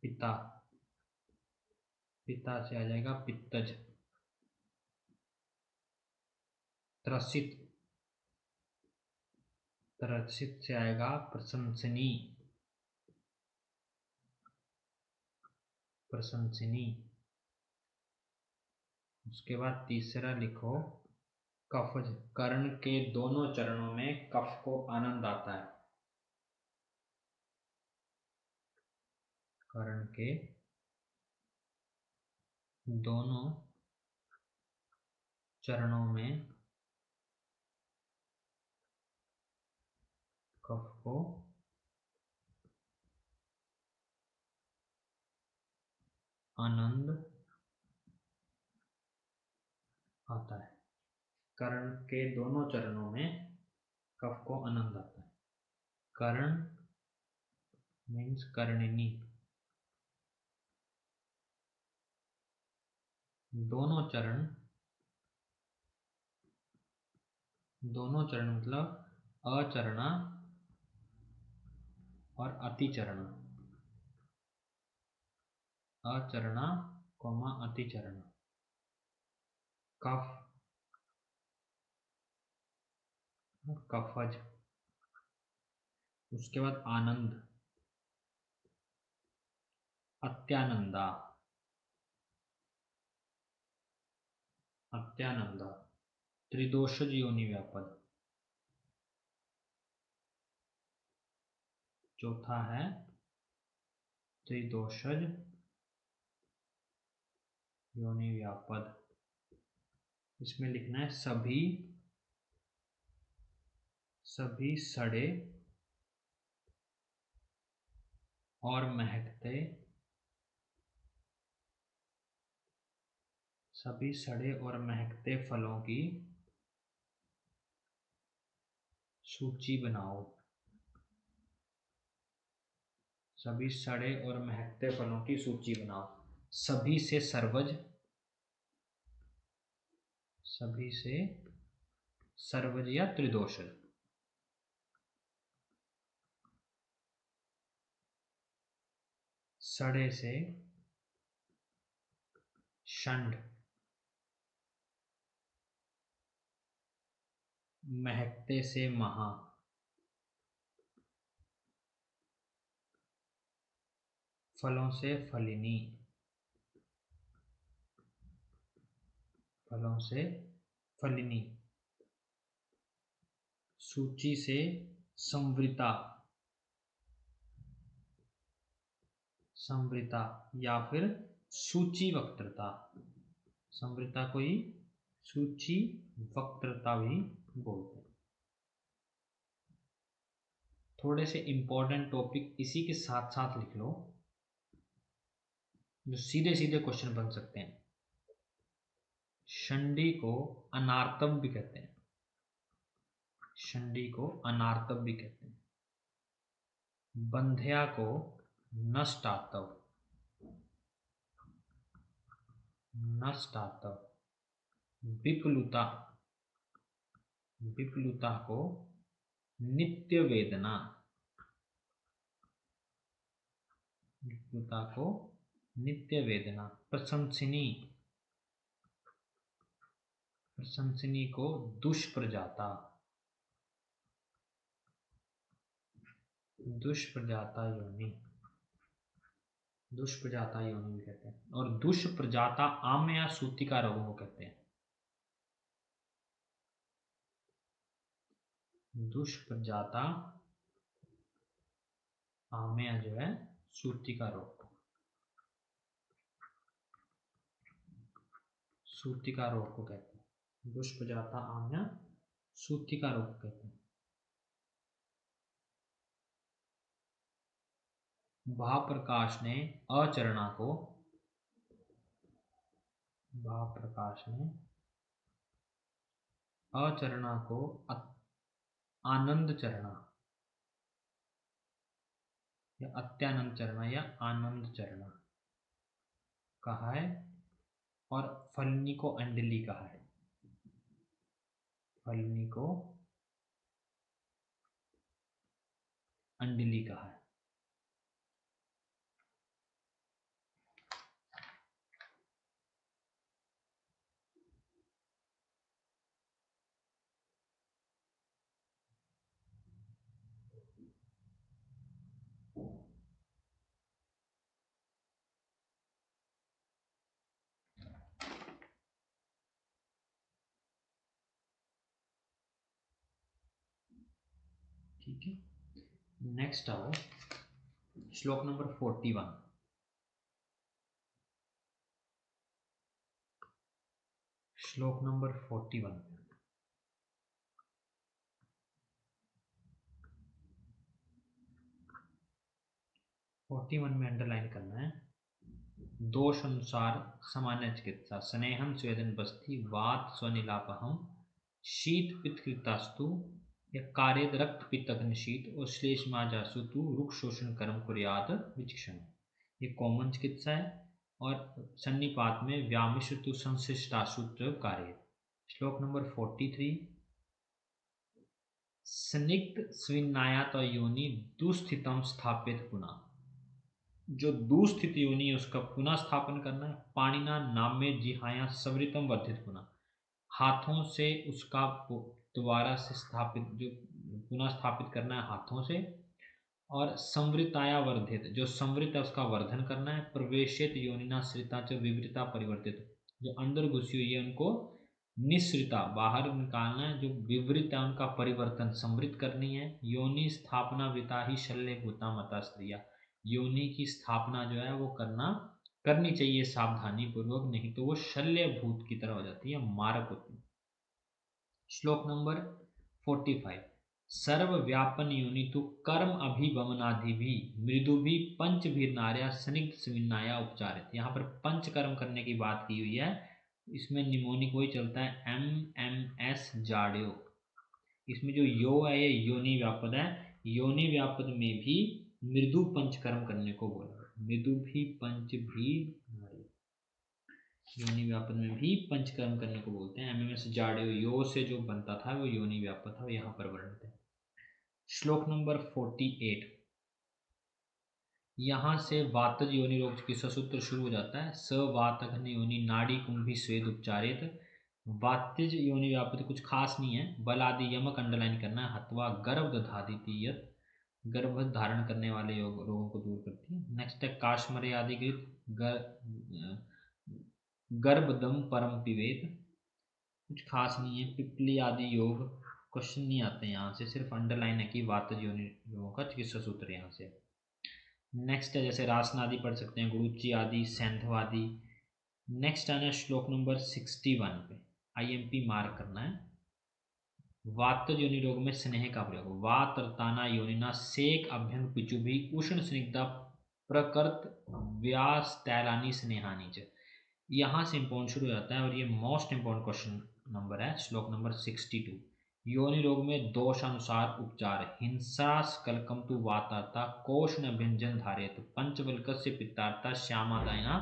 पिता, पिता से आ जाएगा पित्तज। त्रसित, त्रसित से आएगा प्रशंसनी। प्रशंसनी। उसके बाद तीसरा लिखो कफज। कर्ण के दोनों चरणों में कफ को आनंद आता है। कर्ण के दोनों चरणों में कफ को आनंद आता है। कर्ण के दोनों चरणों में कफ को आनंद आता है। कर्ण मीन्स कर्णिनी। दोनों चरण, दोनों चरण मतलब अचरणा और अतिचरणा। अचरणा कौमा अतिचरणा। कफ, कफज। उसके बाद आनंद, अत्यानंदा। अत्यानंदा। त्रिदोषज योनि व्यापद। चौथा है त्रिदोषज योनि व्यापद। इसमें लिखना है सभी, सभी सड़े और महकते, सभी सड़े और महकते फलों की सूची बनाओ। सभी सड़े और महकते फलों की सूची बनाओ। सभी से सर्वज, सभी से सर्वज या त्रिदोषज। सड़े से षंड, महकते से महा, फलों से फलिनी, फलों से फलिनी। सूची से संवृता, संवृता या फिर सूची वक्त्रता। संवृता को ही सूची वक्त्रता भी बोलते हैं। थोड़े से इंपॉर्टेंट टॉपिक इसी के साथ साथ लिख लो जो सीधे सीधे क्वेश्चन बन सकते हैं। षंडी को अनार्तव भी कहते हैं। षंडी को अनार्तव भी कहते हैं। बंध्या को नष्टातव, नष्टातव। विप्लुता, विप्लुता को नित्य वेदना, विप्लुता को नित्य वेदना। प्रशंसिनी, प्रशंसिनी को दुष्प्रजाता, दुष्प्रजाता योनि, दुष्प्रजाता योनि भी कहते हैं। और दुष्प्रजाता आम्य या सूतिका रोगों को कहते हैं। दुष्प्रजाता आम्य जो है सूतिका रोग को, सूतिका रोग को कहते हैं। दुष्प्रजाता आम्य सूतिका रोग को कहते हैं। भाप्रकाश ने अचरणा को, भाप्रकाश ने अचरणा को आनंद चरणा या अत्यानंद चरणा या आनंद चरणा कहा है। और फलनी को अंडली कहा है। फलनी को अंडली कहा है। ठीक है, नेक्स्ट आओ श्लोक नंबर 41। श्लोक नंबर 41 में अंडरलाइन करना है। दोष अनुसार सामान्य चिकित्सा, स्नेहम स्वेदन बस्ती वात स्वनिलापहम शीत पित्तकृतास्तु या कार्यद रक्त पित्त अग्निशीत और श्लेष्माजासु तु रुक शोषण कर्म कुर्यात विचक्षण। ये कॉमन चिकित्सा है और सन्निपात में व्यामिश्र तु संशिष्टासूत्र कार्य। श्लोक नंबर 43। स्निग्ध स्विन्नायात योनि दुस्थितम स्थापित पुनः, जो दुस्थित योनि है उसका पुनः स्थापन करना है। पाणिना नाम में जिहाया सवृतम वर्धित पुनः, हाथों से उसका दोबारा से स्थापित, जो पुनः स्थापित करना है हाथों से। और संवृताया वर्धित, जो संवृत है उसका वर्धन करना है। प्रवेशित योनिना श्रिता च विवृता परिवर्तित, जो अंदर घुसी हुई है उनको निश्रिता बाहर निकालना है। जो विवृत है उनका परिवर्तन संवृत करनी है। योनि स्थापना वृता ही शल्य भूता मता स्त्रिया, योनि की स्थापना जो है वो करनी चाहिए सावधानी पूर्वक, नहीं तो वो शल्य भूत की तरह हो जाती है, मारक होती है। श्लोक नंबर 45। सर्वव्यापन योनि तु कर्म अभिगमनादि भी मृदु भी पंच भी नार्या स्निग्ध स्विन्नाया उपचारित। यहाँ पर पंच कर्म करने की बात की हुई है। इसमें निमोनिक वही चलता है, MMS जाड्यो। इसमें जो यो है ये योनि व्यापद है। योनि व्यापद में भी मृदु पंच कर्म करने को बोला। मृदु भी पंच भी योनि व्यापद में भी पंचकर्म करने को बोलते हैं। MMS जाड्यो यो से जो बनता था वो योनि व्यापद था, यहाँ पर वर्णित है। श्लोक नंबर 48। यहाँ से वातज योनि रोग चिकित्सा सूत्र शुरू हो जाता है। स वातघ्न योनि नाड़ी कुंभी स्वेद उपचारित। वात्यज योनि व्यापद कुछ खास नहीं है, बल आदि यमक अंडरलाइन करना है। हत्वा गर्भ दधादिति, गर्भ धारण करने वाले रोगों को दूर करती है। नेक्स्ट है काश्मरे आदिकृत गर्भदम परम पिवेत, कुछ खास नहीं है। पिपली आदि योग क्वेश्चन नहीं आते यहाँ से, सिर्फ अंडरलाइन है कि वातज योनि रोगों का चिकित्सा सूत्र यहाँ से। नेक्स्ट है जैसे रासन आदि पढ़ सकते हैं, गुरुची आदि सैंधवादि। नेक्स्ट आना श्लोक नंबर 61 पे, IMP मार्क करना है। वातज योनि रोग में स्नेह का प्रयोग, वातरताना योनिना सेक अभ्यंग पिचु भी उष्ण स्निग्धा प्रकृत व्यास तैलानी स्नेहानी च। यहाँ से इंपॉर्टेंट शुरू हो जाता है और ये मोस्ट इंपॉर्टेंट क्वेश्चन नंबर है। श्लोक नंबर 62। योनि रोग में दोषानुसार उपचार, हिंसा स्कलकम तु वाताता कोष्ण व्यंजन धारित पंचवल्क से पित्तार्था श्यामादायना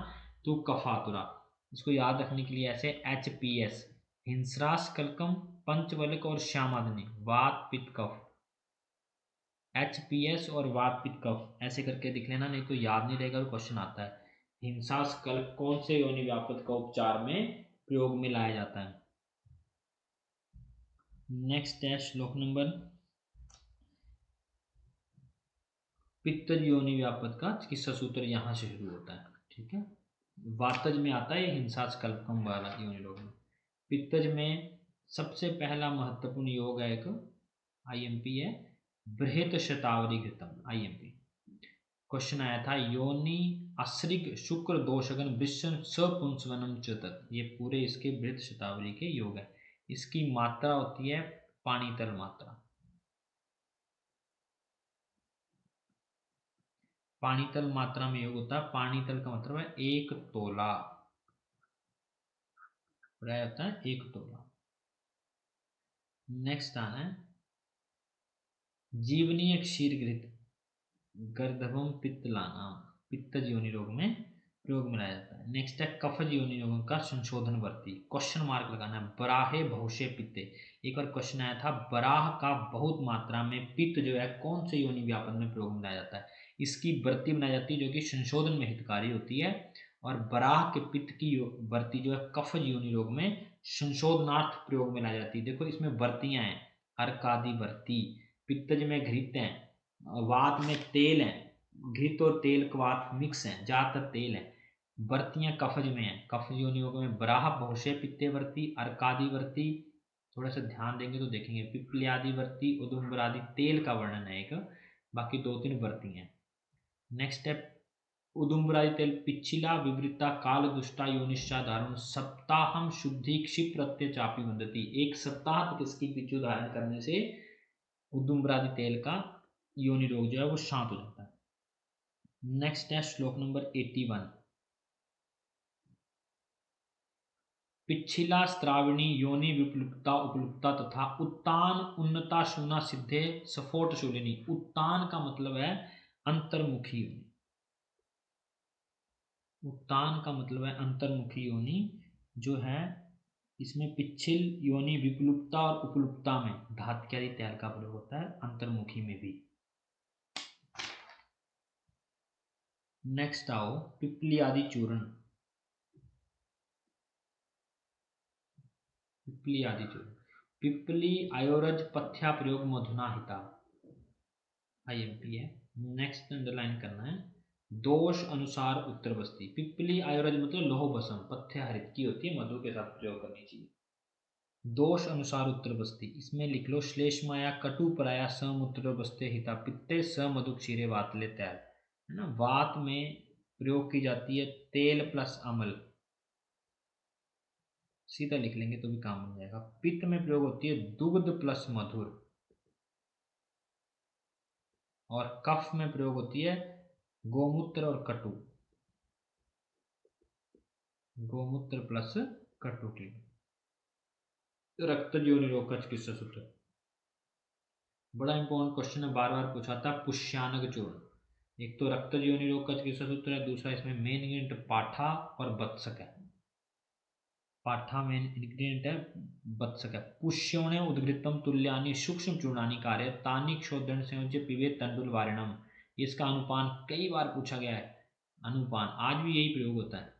तु कफातुरा। इसको याद रखने के लिए ऐसे HPS, हिंस्रास्कलकम पंचवल्क और श्यामादनी वात पित्त कफ, HPS और वात पित्त कफ ऐसे करके लिख लेना, नहीं तो याद नहीं रहेगा, क्वेश्चन आता है। हिंसास्कल्प कौन से योनि व्यापक का उपचार में प्रयोग में लाया जाता है? नेक्स्ट है श्लोक नंबर, पित्तज योनि व्यापक का चिकित्सा सूत्र यहाँ से शुरू होता है, ठीक है। वातज में आता है हिंसास्कल्पकम वाला योनि रोग में। पित्तज में सबसे पहला महत्वपूर्ण योग है एक आईएमपी है बृहत शतावरी घृतम आईएमपी। क्वेश्चन आया था योनि असृग शुक्र दोषगन विश्व सपुंसवनम चतत, ये पूरे इसके बृहत शतावरी के योग है। इसकी मात्रा होती है पानीतल मात्रा। पानीतल मात्रा में योग होता है, पानीतल का मतलब है 1 तोला, होता है 1 तोला। नेक्स्ट आना है जीवनीय क्षीर घृत गर्दभम पित्तलाना, पित्तज योनि रोग में प्रयोग में लाया जाता है। नेक्स्ट है कफज योनि रोगों का संशोधन वर्ती, क्वेश्चन मार्क लगाना है। बराहे बहुशे पित्ते, एक बार क्वेश्चन आया था बराह का बहुत मात्रा में पित्त जो है कौन से योनि व्यापन में प्रयोग में लाया जाता है? इसकी वर्ती बनाई जाती है जो कि संशोधन में हितकारी होती है। और बराह के पित्त की वर्ती जो है कफज योनि रोग में संशोधनार्थ प्रयोग में लाई जाती है। देखो इसमें वर्तियां हैं, अर्कादि वर्ती, पित्तज में घृत है, वात में तेल है, घृत और तेल वात मिक्स है, ज्यादातर तेल है। वर्तियां कफज में है, कफज योनि रोग में बराह बहुशय पित्ते वर्ती, अर्कादि वर्ती, थोड़ा सा ध्यान देंगे तो देखेंगे, पिप्पल्यादि वर्ती, उदुम्बरादि तेल का वर्णन है एक, बाकी 2-3 वर्ती हैं। नेक्स्ट है उदुम्बरादि तेल पिछिला विवृता काल दुष्टा योनिश्चा धारण सप्ताहम शुद्धि क्षिप प्रत्यय चापी बंधती, 1 सप्ताह तक इसकी पिछू धारण करने से उदुम्बरादि तेल का योनि रोग जो है वो शांत हो जाता है। नेक्स्ट है श्लोक नंबर 81, पिछिला स्त्राविणी योनि विप्लुप्ता उपलुप्ता तथा उत्तान उन्नता शूना सिद्धे सफोट शूलिनी। उत्तान का मतलब है अंतर्मुखी योनि, उत्तान का मतलब है अंतर्मुखी योनि जो है, इसमें पिछिल योनि विप्लुप्ता और उपलुप्ता में धात्यादि तेल का प्रयोग होता है, अंतर्मुखी में भी। नेक्स्ट आओ पिपली आदि चूर्ण, पिपली आदि चूर्ण, पिपली आयोरज पथ्या प्रयोग मधुना हिता आईएमपी है। नेक्स्ट अंडरलाइन करना है दोष अनुसार उत्तर बस्ती, पिपली आयोरज मतलब लोह बसम, पथ्य हरित की होती है, मधु के साथ प्रयोग करनी चाहिए। दोष अनुसार उत्तर बस्ती, इसमें लिख लो श्लेषमाया कटु पराया समुत्र बस्ते हिता पित्ते स मधु क्षीरे वातले तैल, है ना। वात में प्रयोग की जाती है तेल प्लस अमल, सीधा लिख लेंगे तो भी काम बन जाएगा। पित्त में प्रयोग होती है दुग्ध प्लस मधुर, और कफ में प्रयोग होती है गोमूत्र और कटु, गोमूत्र प्लस कटु की। रक्त योनि रोग का चिकित्सा सूत्र, बड़ा इंपॉर्टेंट क्वेश्चन है, बार बार पूछा था। पुष्यानग चूर्ण, एक तो रक्त योनि रोग का चिकित्सा सूत्र है, दूसरा इसमें मेन इंग्रेडिएंट पाठा और बत्सक है। पाठा मेन इंग्रेडिएंट है, बत्सक है। पुष्योणे उद्घृतम तुल्यानि सूक्ष्म चूर्णानि कार्य तानि क्षोदन संयोज्य पिबे तंडुल वारिणम, इसका अनुपान कई बार पूछा गया है, अनुपान आज भी यही प्रयोग होता है।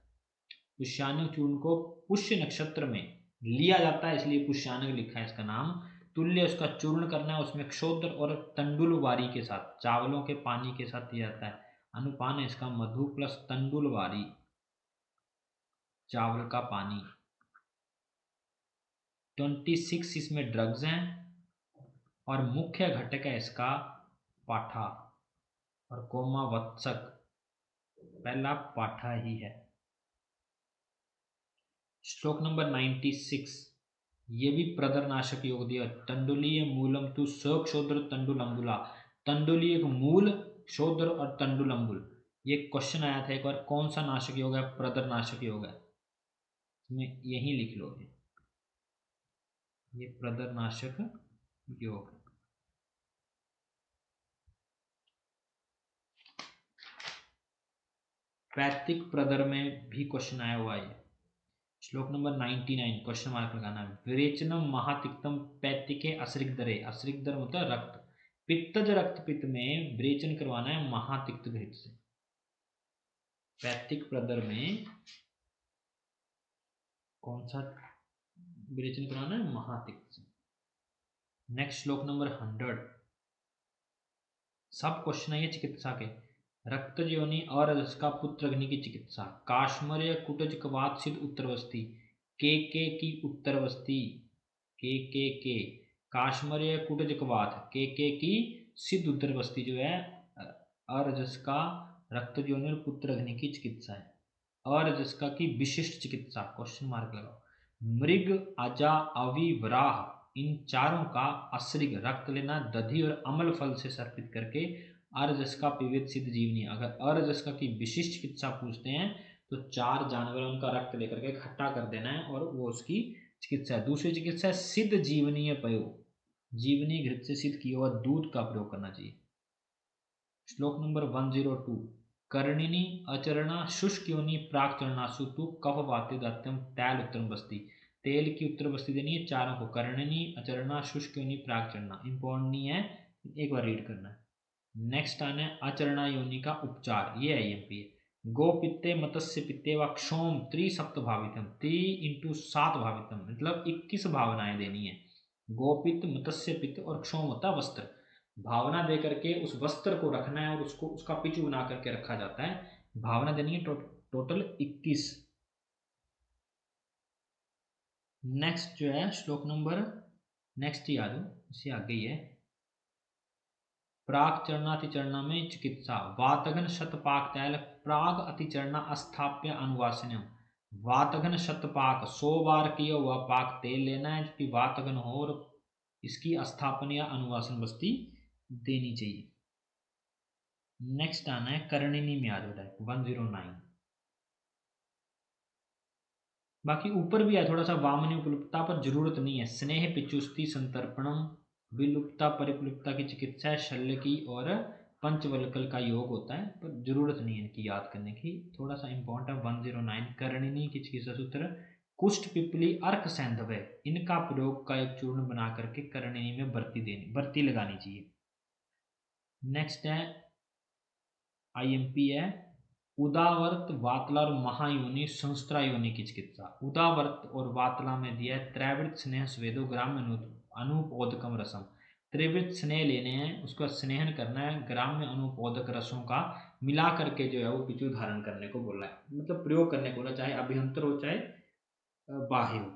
पुष्यानक चूर्ण को पुष्य नक्षत्र में लिया जाता है, इसलिए पुष्यानक लिखा है इसका नाम। तुल्य उसका चूर्ण करना है, उसमें क्षोद्र और तंडुल वारी के साथ, चावलों के पानी के साथ दिया जाता है। अनुपान है इसका मधु प्लस तंडुल वारी, चावल का पानी। 26 इसमें ड्रग्स हैं, और मुख्य घटक है इसका पाठा और कोमा वत्सक, पहला पाठा ही है। श्लोक नंबर 96, ये भी प्रदरनाशक योग दिया, तंडुलीय मूलम तु सक्षोद्र तंडुलंबुला, तंडुलीय एक मूल, क्षोद्र और तंडुलंबुल। ये क्वेश्चन आया था एक बार, कौन सा नाशक योग है? प्रदरनाशक योग है, इसमें यही लिख लो, ये प्रदरनाशक योग। पैतृक प्रदर में भी क्वेश्चन आया हुआ है। श्लोक नंबर 99, क्वेश्चन मार्क लगाना है। विरेचनम महातिक्तम पैतिके असृगदरे, असृगदर मतलब रक्त, पित्तज रक्त पित्त में विरेचन करवाना है महातिक्त घृत से। पैथिक प्रदर में कौन सा विरेचन कराना है? महातिक्त। नेक्स्ट श्लोक नंबर 100। सब क्वेश्चन है ये चिकित्सा के। रक्त योनि अरजस का पुत्र अग्नि की चिकित्सा। काश्मर्य कुटज कवात सिद्ध उत्तरवस्ती। के की उत्तरवस्ती। के काश्मर्य कुटज कवात के की सिद्ध उत्तरवस्ती जो है अरजस का रक्त योनि और पुत्र अग्नि की चिकित्सा है। अरजस का की विशिष्ट चिकित्सा क्वेश्चन मार्क लगाओ। मृग अजा अविवराह इन चारों का असृग रक्त लेना दधि और अमल फल से सर्पित करके अरजस का पीवित सिद्ध जीवनी। अगर अरजस का की विशिष्ट चिकित्सा पूछते हैं तो 4 जानवर उनका रक्त लेकर के इकट्ठा कर देना है और वो उसकी चिकित्सा है। दूसरी चिकित्सा है सिद्ध जीवनीय पयो। जीवनी घृत से सिद्ध किया हुआ दूध का प्रयोग करना चाहिए। श्लोक नंबर 102। कर्णिनी अचरणा शुष्क योनि प्राक चरणासु तु कफ वाते दात्यम तैल उत्तरम बस्ती। तेल की उत्तर बस्ती देनी है चारों को। कर्णिनी अचरणा शुष्क योनि प्राक चरणा इंपॉर्टेंट नहीं है, एक बार रीड करना है। नेक्स्ट आना है अचरणा योनि का उपचार, ये आईएमपी है। गो पित्ते मत्स्य पित्ते व क्षोम त्रिसप्त भावितम 3 × 7 भावितम मतलब 21 भावनाएं देनी है। गोपित्त मत्स्य पित्त और क्षोम होता है वस्त्र। भावना दे करके उस वस्त्र को रखना है और उसको उसका पिचू बना करके रखा जाता है। भावना देनी है टोटल 21। नेक्स्ट जो है श्लोक नंबर नेक्स्ट ही आ जाओ, इससे आगे ही है। प्राग चरणातिचरणा में चिकित्सा। वातघन शतपाक तैल प्राग अतिचरणा अस्थाप्य अनुवासनम। वातघन शतपाक 100 बार किया हुआ पाक तेल लेना है जो कि वातघन हो और इसकी अस्थापन या अनुवासन बस्ती देनी चाहिए। नेक्स्ट आना है कर्णिनी में आ जाओ डायरेक्ट 109। बाकी ऊपर भी है थोड़ा सा वामनी उपलुप्तता पर जरूरत नहीं है। स्नेह पिचुस्ती संतर्पणम विलुप्ता परिप्लुप्ता की चिकित्सा है शल्य की और पंचवल्कल का योग होता है पर जरूरत नहीं है इनकी याद करने की। थोड़ा सा इंपॉर्टेंट 109 कर्णिनी की चिकित्सा सूत्र। कुष्ठ पिपली अर्क सैंधव इनका प्रयोग का एक चूर्ण बना करके कर्णिनी में बर्ती लगानी चाहिए। नेक्स्ट है आईएमपी है उदावर्त वातला और महायोनि संस्त्रा योनि की चिकित्सा। उदावर्त और वातला में दिया है त्रैवृत स्नेह स्वेदो ग्राम्य अनुपोदकम रसम। त्रिवृत स्नेह लेने हैं, उसका स्नेहन करना है, ग्राम्य अनुपोदक रसों का मिला करके जो है वो पिचू धारण करने को बोला है, मतलब प्रयोग करने को बोला, चाहे अभ्यंतर हो चाहे बाह्य हो।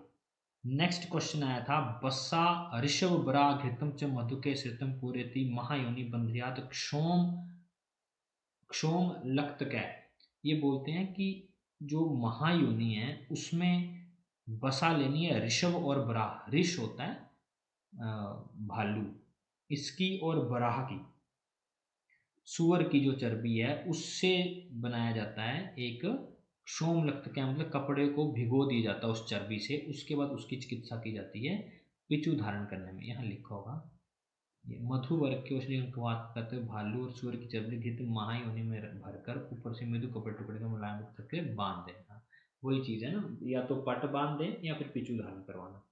नेक्स्ट क्वेश्चन आया था बस्सा ऋषभ बरा घृतम च मधु के श्रितम पूरेति महायोनि बंध्यात क्षोम लक्तकै। ये बोलते हैं कि जो महायोनि है उसमें बसा लेनी है ऋषभ और बराह। ऋष होता है भालू, इसकी और बराह की सुअर की जो चर्बी है उससे बनाया जाता है एक क्षोम लक्तकै मतलब कपड़े को भिगो दिया जाता है उस चर्बी से, उसके बाद उसकी चिकित्सा की जाती है पिचू धारण करने में। यहाँ लिखा होगा मधु वर्ग के औषधि बात करते हुए भालू और सूअर की चर्बी घृत महायोनि में भरकर ऊपर से मृदु कपड़े टुकड़े का मुलायम करके बांध देना। वही चीज है ना, या तो पट बांध दें या फिर पिचू धारण करवाना।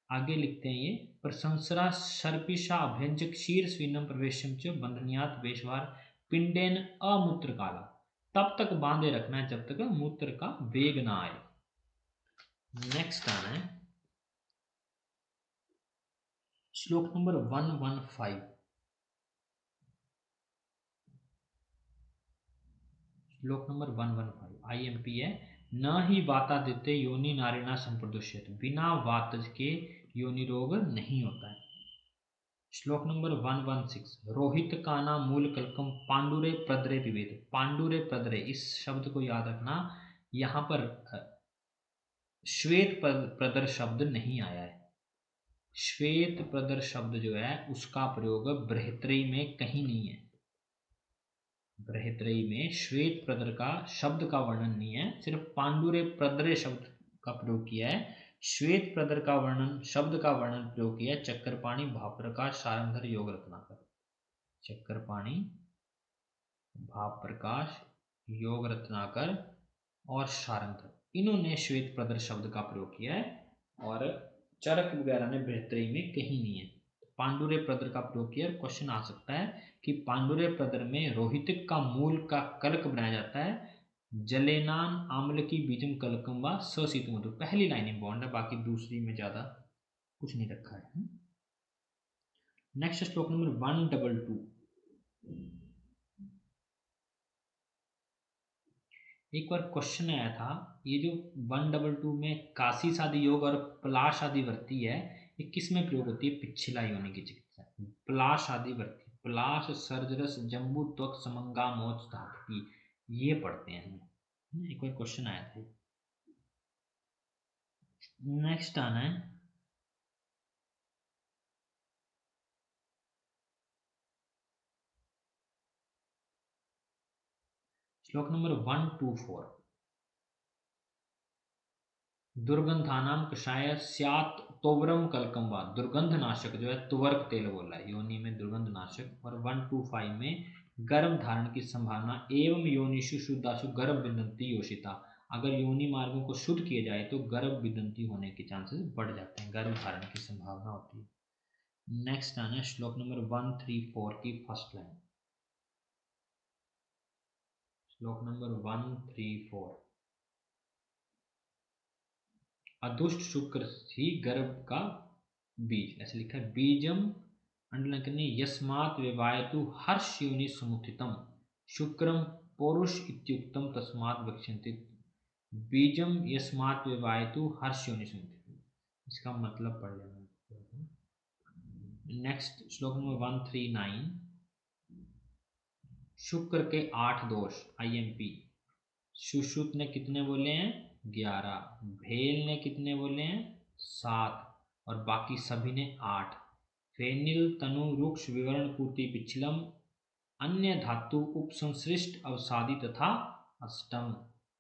आगे लिखते हैं ये प्रशंसरा सर्पिशा अभ्यंजक क्षीर स्वीनम प्रवेशम च बंधनियात वेशवार पिंडेन अमूत्र काला। तब तक बांधे रखना है जब तक मूत्र का वेग ना आए। नेक्स्ट आना है श्लोक नंबर 115। श्लोक नंबर 115 आईएमपी है न ही वातादित्य योनि नारिणा संप्रदुष्यत। बिना वातज के योनि रोग नहीं होता है। श्लोक नंबर 116 रोहित काना मूल कलकम पांडुरे प्रदरे विवेद। पांडुरे प्रदरे इस शब्द को याद रखना, यहां पर श्वेत प्रदर शब्द नहीं आया है। श्वेत प्रदर शब्द जो है उसका प्रयोग बृहत्त्रयी में कहीं नहीं है। बृहत्त्रयी में श्वेत प्रदर का शब्द का वर्णन नहीं है, सिर्फ पांडुरे प्रदरे शब्द का प्रयोग किया है। श्वेत प्रदर का वर्णन शब्द का वर्णन प्रयोग किया है चक्रपाणी भाव प्रकाश सारंगधर योग रत्नाकर। चक्रपाणी भाव प्रकाश योग रत्नाकर और सारंगधर इन्होंने श्वेत प्रदर शब्द का प्रयोग किया है और चरक वगैरह ने बृहत्त्रयी में कहीं नहीं है। पांडुरे प्रदर का प्रयोग किया। क्वेश्चन आ सकता है कि पांडुरे प्रदर में रोहितिक का मूल का कल्क बनाया जाता है, जलेनान आम्ल की बीजम कलकम व सशीत मधु। पहली लाइन इंपॉर्टेंट है, बाकी दूसरी में ज़्यादा कुछ नहीं रखा है। नेक्स्ट श्लोक नंबर 122। एक बार क्वेश्चन आया था, ये जो 122 में काशी शादी योग और पलाश आदि वर्ती है, ये किस में प्रयोग होती है? पिछला योनि की चिकित्सा। पलाश आदि वर्ती, पलाश सर्जरस जम्बू त्वक समंगा मोच धातु, ये पढ़ते हैं हम। एक बार क्वेश्चन आया था। नेक्स्ट आना है श्लोक नंबर 124। दुर्गंधानाम कषाय स्यात् तोवरम कलकम वा। दुर्गंध नाशक जो है तुवर्क तेल बोला है, योनि में दुर्गंध नाशक। और 125 में गर्भ धारण की संभावना एवं योनिषु शुद्धाशु गर्भ विदंती योषिता। अगर योनि मार्गों को शुद्ध किए जाए तो गर्भ विदंती होने के चांसेस बढ़ जाते हैं, गर्भ धारण की संभावना होती है। नेक्स्ट आना है श्लोक नंबर 134 की फर्स्ट लाइन। श्लोक नंबर 134। अदुष्ट शुक्र ही गर्भ का बीज, ऐसे लिखा है। बीजम अंडरलाइन करनी, यस्मात् विवायतु हर्ष योनि समुत्थितम शुक्रम पौरुष इत्युक्तम तस्मात् वक्ष्यन्ते। बीजम यस्मात् विवायतु हर्ष योनि समुत्थितम, इसका मतलब पढ़ लेना। नेक्स्ट श्लोक नंबर 139। शुक्र के 8 दोष IMP। सुश्रुत ने कितने बोले हैं? 11। भेल ने कितने बोले हैं? 7। और बाकी सभी ने 8। फेनिल तनु रुक्ष विवरण पूर्ति पिछलम अन्य धातु उपसंश्लिष्ट अवसादी तथा अष्टम,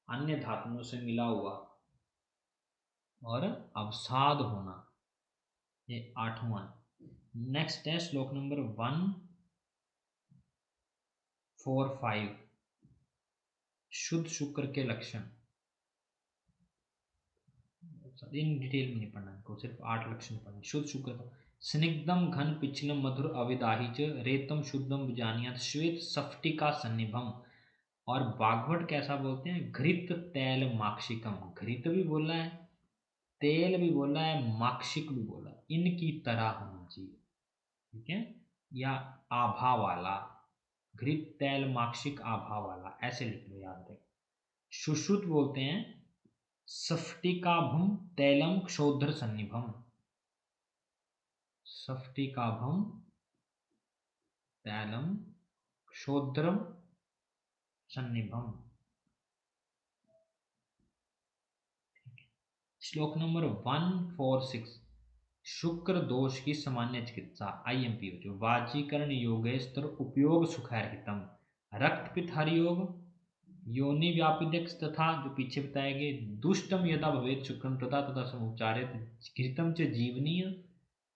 अन्य धातुओं से मिला हुआ और अवसाद होना, ये 8वां। नेक्स्ट है श्लोक नंबर 145। शुद्ध शुक्र के लक्षण, इन डिटेल में नहीं पढ़ना है, सिर्फ 8 लक्षण पढ़ना। शुद्ध शुक्र का स्निग्धम घन पिछलम मधुर अविदाही च रेतम शुद्धम बुजानियात श्वेत सफ्टिका सन्निभम। और बागवट कैसा बोलते हैं? घृत तैल माक्षिकम। घृत भी बोला है, तेल भी बोला है, माक्षिक भी बोला, इनकी तरह होना चाहिए, ठीक है, या आभा वाला। घृत तैल माक्षिक आभा वाला, ऐसे लिख लो, याद रखें। सुश्रुत बोलते हैं सफ्टिकाभम तैलम क्षोध्र सन्निभम। सफ्टिकाभम तैलम क्षोध्रम सन्निभम। श्लोक नंबर 146। शुक्र दोष की सामान्य चिकित्सा IMP जो वाचीकरण योगेस्तर उपयोग सुखैरहितम रक्तपित हर योग योनि व्यापिदक्ष तथा जो पीछे बताए गए दुष्टम यदा भवेत शुक्रम तथा समुच्चारित घृतम च जीवनीय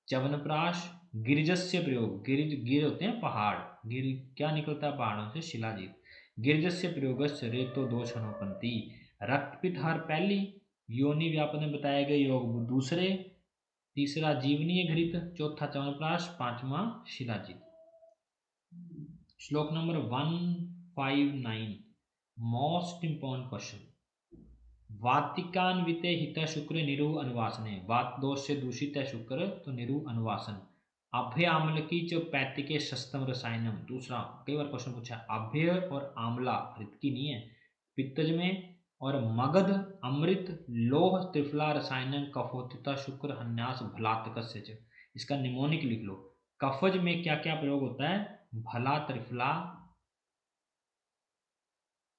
च्यवनप्राश गिरिजस्य प्रयोग। गिर होते हैं पहाड़, गिर क्या निकलता है पहाड़ों से? शिलाजीत। गिरिजस्य प्रयोगस्य रेतो दोष अनुपंती। रक्तपित हर पहली, योनि व्यापन में बताए गए योग दूसरे, तीसरा जीवनीय घृत, चौथा च्यवनप्राश, पांचवा शिलाजीत। श्लोक नंबर 159। Most important question. वातिकान्विते हित शुक्र निरु अनुवासने। वात दोष से दूषित है शुक्र तो निरु अनुवासन। अभ्य आम्ल की च पैतिके शस्तम रसायनम। दूसरा, कई बार क्वेश्चन पूछा है, अभ्य और आम्ला रितकी नहीं है, पित्तज में। और मगध अमृत लोह त्रिफला रसायन कफोत्थिता शुक्र हन्यास भलातकस्य च। इसका निमोनिक लिख लो। कफज में क्या क्या प्रयोग होता है? भला त्रिफला,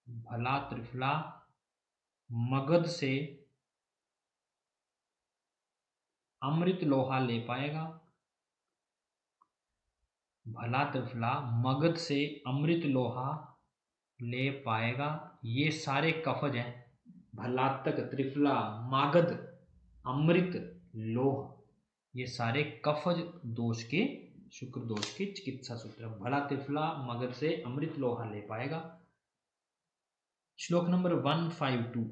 भला त्रिफला, मगध से अमृत लोहा ले पाएगा, भला त्रिफला मगध से अमृत लोहा ले पाएगा, ये सारे कफज हैं। भलातक, त्रिफला, मागध, अमृत, लोह, ये सारे कफज दोष के, शुक्र दोष के चिकित्सा सूत्र। भला त्रिफला मगध से अमृत लोहा ले पाएगा। श्लोक नंबर 152।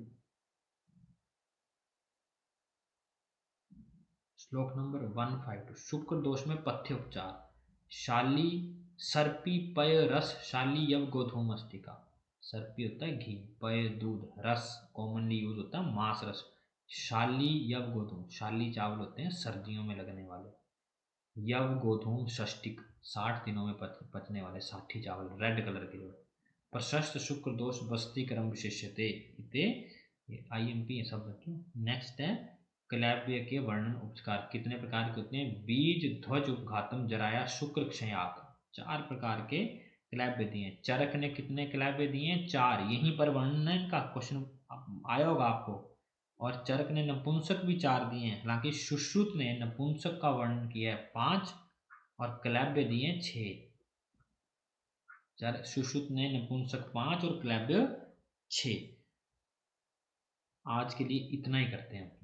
श्लोक नंबर 152। शुक्र दोष में पथ्य उपचार। शाली सर्पी पय रस शाली यव गोधूम अस्तिका। सर्पी होता है घी, पय दूध, रस कॉमनली यूज होता है मांस रस, शाली यव गोधूम, शाली चावल होते हैं सर्दियों में लगने वाले, यव गोधूम षष्टिक 60 दिनों में पचने वाले साठी चावल रेड कलर के जो, प्रशस्त शुक्र दोष बस्ती क्रम विशेषते इते, ये IMP है सब बच्चों। नेक्स्ट है क्लैब्य के वर्णन उपचार कितने प्रकार के होते हैं, बीज ध्वज उपघातम जराया शुक्र क्षयात, 4 प्रकार के क्लैब्य दिए। चरक ने कितने क्लैब्य दिए, 4, यहीं पर वर्णन है इनका, क्वेश्चन आया होगा आपको। और चरक ने नपुंसक भी 4 दिए हैं, हालांकि सुश्रुत ने नपुंसक का वर्णन किया है 5 और क्लैब्य दिए 6। सुश्रुत ने नपुंसक 5 और क्लैब्य 6। आज के लिए इतना ही करते हैं।